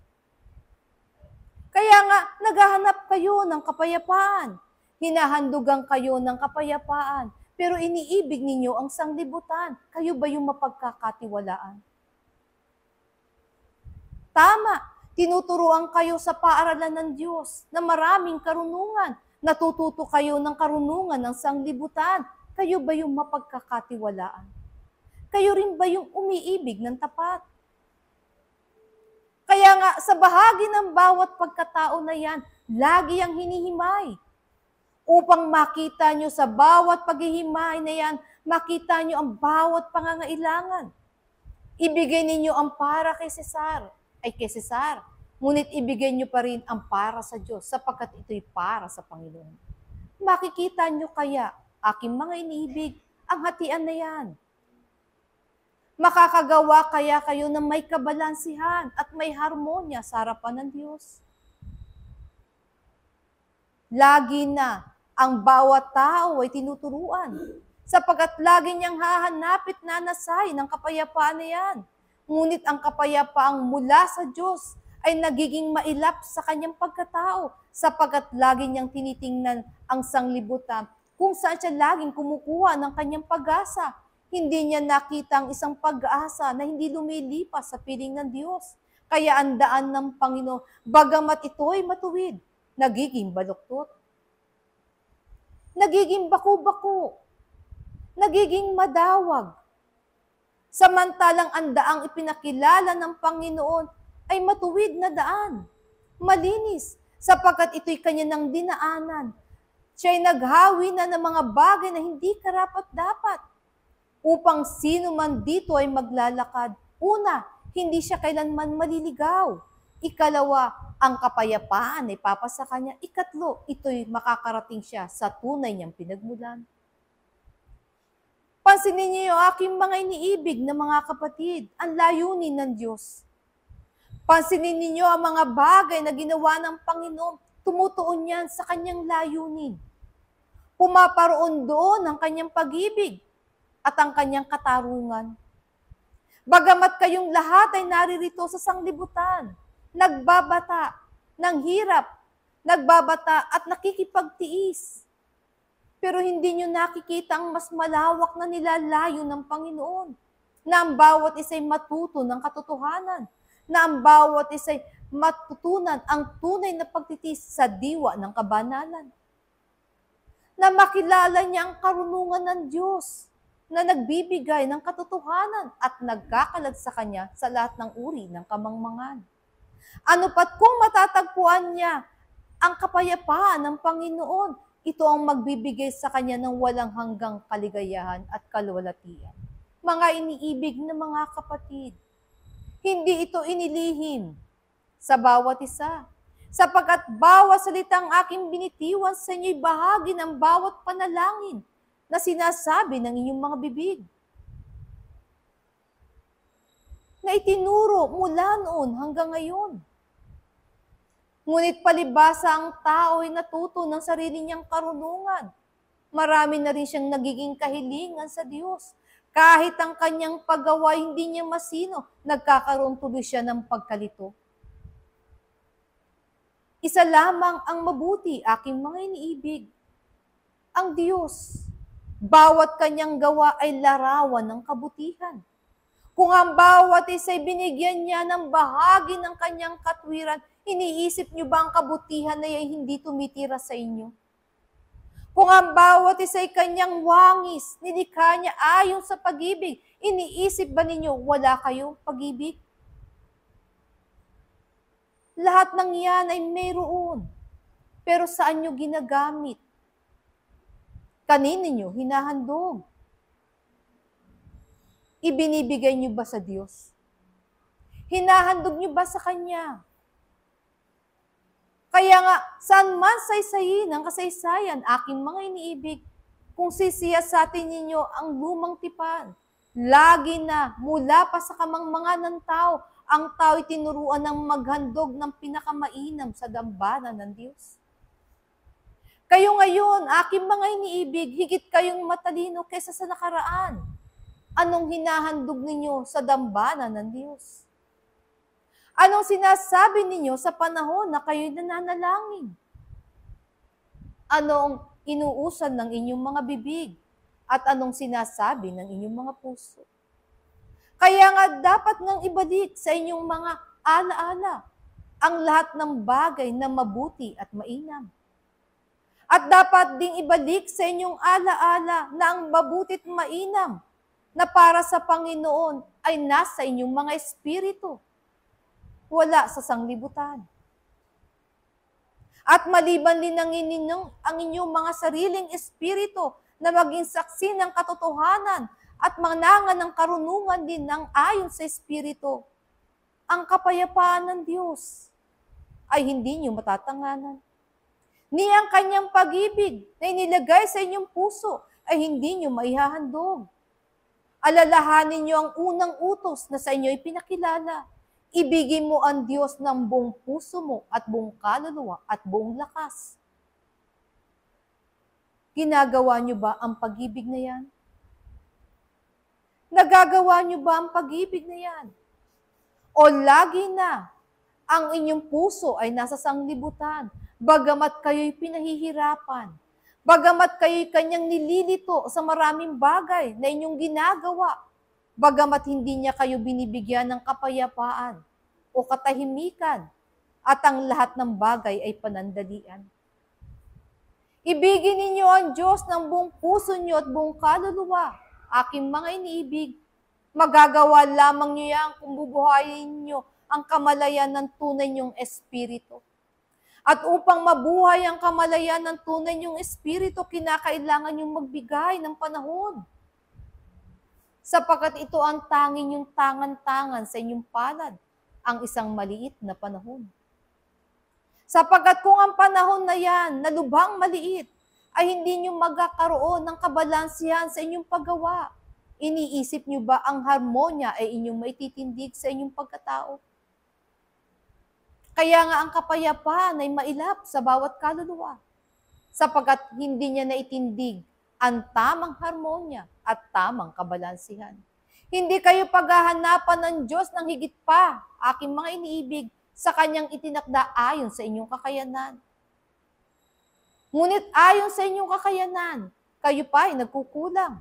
Kaya nga, naghahanap kayo ng kapayapaan. Hinahandugan kayo ng kapayapaan. Pero iniibig ninyo ang sanglibutan. Kayo ba yung mapagkakatiwalaan? Tama, tinuturuan kayo sa paaralan ng Diyos na maraming karunungan. Natututo kayo ng karunungan ng sanglibutan. Kayo ba yung mapagkakatiwalaan? Kayo rin ba yung umiibig ng tapat? Kaya nga, sa bahagi ng bawat pagkatao na yan, lagi ang hinihimay. Upang makita nyo sa bawat paghihimay na yan, makita nyo ang bawat pangangailangan. Ibigay ninyo ang para kay Cesar, ngunit ibigay nyo pa rin ang para sa Diyos, sapagkat ito'y para sa Panginoon. Makikita nyo kaya, aking mga iniibig, ang hatian na yan. Makakagawa kaya kayo ng may kabalansihan at may harmonya sa harapan ng Diyos. Lagi na ang bawat tao ay tinuturuan, sapagkat lagi niyang hahanapit na nasay ng kapayapaan na yan. Ngunit ang kapayapaang mula sa Diyos ay nagiging mailap sa kanyang pagkatao, sapagkat lagi niyang tinitingnan ang sanglibutan kung saan siya laging kumukuha ng kanyang pag-asa. Hindi niya nakita ang isang pag-asa na hindi lumilipas sa piling ng Diyos. Kaya ang daan ng Panginoon, bagamat ito'y matuwid, nagiging baluktot. Nagiging baku-baku. Nagiging madawag. Samantalang ang daang ipinakilala ng Panginoon ay matuwid na daan. Malinis, sapagkat ito'y kanya ng dinaanan. Siya'y naghawi na ng mga bagay na hindi karapat-dapat. Upang sino man dito ay maglalakad. Una, hindi siya kailanman maliligaw. Ikalawa, ang kapayapaan ay papasa kanya. Ikatlo, ito'y makakarating siya sa tunay niyang pinagmulan. Pansinin niyo yung aking mga iniibig na mga kapatid, ang layunin ng Diyos. Pansinin ninyo ang mga bagay na ginawa ng Panginoon, tumutuon yan sa kanyang layunin. Pumaparoon doon ang kanyang pag-ibig at ang kanyang katarungan. Bagamat kayong lahat ay naririto sa sanglibutan, nagbabata ng hirap, nagbabata at nakikipagtiis. Pero hindi nyo nakikita ang mas malawak na nilalayo ng Panginoon, na ang bawat isa'y matuto ng katotohanan, na ang bawat isa'y matutunan ang tunay na pagtitiis sa diwa ng kabanalan. Na makilala niya ang karunungan ng Diyos na nagbibigay ng katotohanan at nagkakalat sa kanya sa lahat ng uri ng kamangmangan. Ano pat kung matatagpuan niya ang kapayapaan ng Panginoon, ito ang magbibigay sa kanya ng walang hanggang kaligayahan at kaluwalhatian. Mga iniibig na mga kapatid, hindi ito inilihim sa bawat isa, sapagkat bawat salitang aking binitiwan sa inyo'y bahagi ng bawat panalangin na sinasabi ng inyong mga bibig. Na itinuro mula noon hanggang ngayon. Ngunit palibasa ang tao ay natuto ng sarili niyang karunungan. Marami na rin siyang nagiging kahilingan sa Diyos. Kahit ang kanyang paggawa hindi niya masino, nagkakaroon tuloy siya ng pagkalito. Isa lamang ang mabuti, aking mga iniibig, ang Diyos. Bawat kanyang gawa ay larawan ng kabutihan. Kung ang bawat isa'y binigyan niya ng bahagi ng kanyang katwiran, iniisip niyo ba ang kabutihan na ay hindi tumitira sa inyo? Kung ang bawat isa'y kanyang wangis, nilikha niya ayon sa pag-ibig, iniisip ba ninyo wala kayong pag-ibig? Lahat ng yan ay mayroon. Pero saan nyo ginagamit? Kanino nyo hinahandog? Ibinibigay nyo ba sa Diyos? Hinahandog nyo ba sa Kanya? Kaya nga, saan man saysayin ang kasaysayan, aking mga iniibig, kung sisiyasatin ninyo ang lumang tipan, lagi na mula pa sa kamangmangan ng tao, ang tao'y tinuruan ng maghandog ng pinakamainam sa dambana ng Diyos. Kayo ngayon, aking mga iniibig, higit kayong matalino kaysa sa nakaraan. Anong hinahandog ninyo sa dambana ng Diyos? Anong sinasabi ninyo sa panahon na kayo'y nananalangin? Anong inuusan ng inyong mga bibig? At anong sinasabi ng inyong mga puso? Kaya nga dapat nang ibalik sa inyong mga alaala ang lahat ng bagay na mabuti at mainam. At dapat ding ibalik sa inyong alaala na ang mabuti at mainam na para sa Panginoon ay nasa inyong mga espiritu, wala sa sanglibutan. At maliban din ang inyong mga sariling espiritu na maging saksi ng katotohanan at manangan ng karunungan din ng ayon sa espiritu, ang kapayapaan ng Diyos ay hindi niyo matatanganan. Ni ang kanyang pag-ibig na inilagay sa inyong puso ay hindi niyo maihahandog. Alalahanin niyo ang unang utos na sa inyo ipinakilala. Ibigin mo ang Diyos ng buong puso mo at buong kaluluwa at buong lakas. Ginagawa niyo ba ang pag-ibig na yan? Nagagawa niyo ba ang pag-ibig na yan? O lagi na ang inyong puso ay nasa sanglibutan, bagamat kayo'y pinahihirapan, bagamat kayo'y kanyang nililito sa maraming bagay na inyong ginagawa, bagamat hindi niya kayo binibigyan ng kapayapaan o katahimikan, at ang lahat ng bagay ay panandalian. Ibigin ninyo ang Diyos ng buong puso niyo at buong kaluluwa, aking mga iniibig. Magagawa lamang niyo yan kung bubuhayin niyo ang kamalayan ng tunay niyong espiritu. At upang mabuhay ang kamalayan ng tunay niyong espiritu, kinakailangan niyong magbigay ng panahon. Sapagkat ito ang tanging yung tangan-tangan sa inyong palad, ang isang maliit na panahon. Sapagkat kung ang panahon na yan, na lubhang maliit, ay hindi nyo magkakaroon ng kabalansihan sa inyong paggawa. Iniisip nyo ba ang harmonya ay inyong maititindig sa inyong pagkatao? Kaya nga ang kapayapaan ay mailap sa bawat kaluluwa, sapagkat hindi niya naitindig ang tamang harmonya at tamang kabalansihan. Hindi kayo paghahanapan ng Diyos ng higit pa, aking mga iniibig, sa kanyang itinakda ayon sa inyong kakayanan. Ngunit ayon sa inyong kakayanan, kayo pa ay nagkukulang.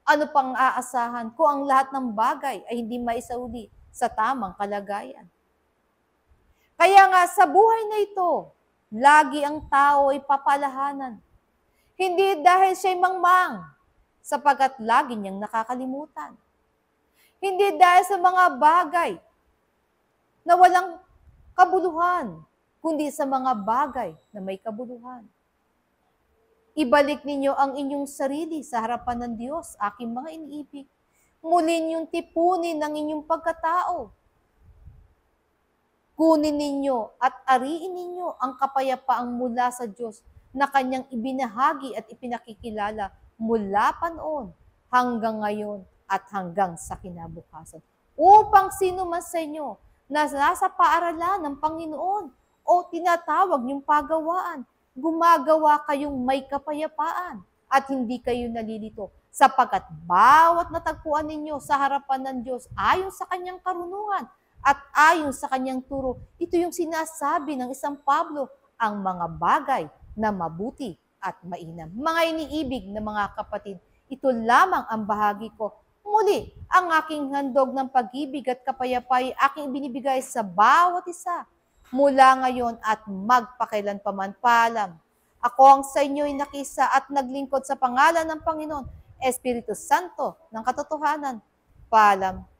Ano pang aasahan kung ang lahat ng bagay ay hindi maisauli sa tamang kalagayan. Kaya nga sa buhay na ito, lagi ang tao ay papalahanan. Hindi dahil siya'y mangmang, sapagkat lagi niyang nakakalimutan. Hindi dahil sa mga bagay na walang kabuluhan, kundi sa mga bagay na may kabuluhan. Ibalik ninyo ang inyong sarili sa harapan ng Diyos, aking mga iniibig. Muli niyong tipunin ang inyong pagkatao. Kunin ninyo at ariin ninyo ang kapayapaang mula sa Diyos na kanyang ibinahagi at ipinakikilala mula pa noon hanggang ngayon at hanggang sa kinabukasan. Upang sino man sa inyo na nasa paaralan ng Panginoon o tinatawag niyong pagawaan, gumagawa kayong may kapayapaan at hindi kayo nalilito, sapagkat bawat natagpuan ninyo sa harapan ng Diyos ayon sa kanyang karunungan at ayon sa kanyang turo, ito yung sinasabi ng isang Pablo, ang mga bagay na mabuti at mainam. Mga iniibig na mga kapatid, ito lamang ang bahagi ko. Muli, ang aking handog ng pag-ibig at kapayapay aking binibigay sa bawat isa mula ngayon at magpakailanpaman. Paalam. Ako ang sa inyo'y nakisa at naglingkod sa pangalan ng Panginoon, Espiritu Santo ng katotohanan. Paalam.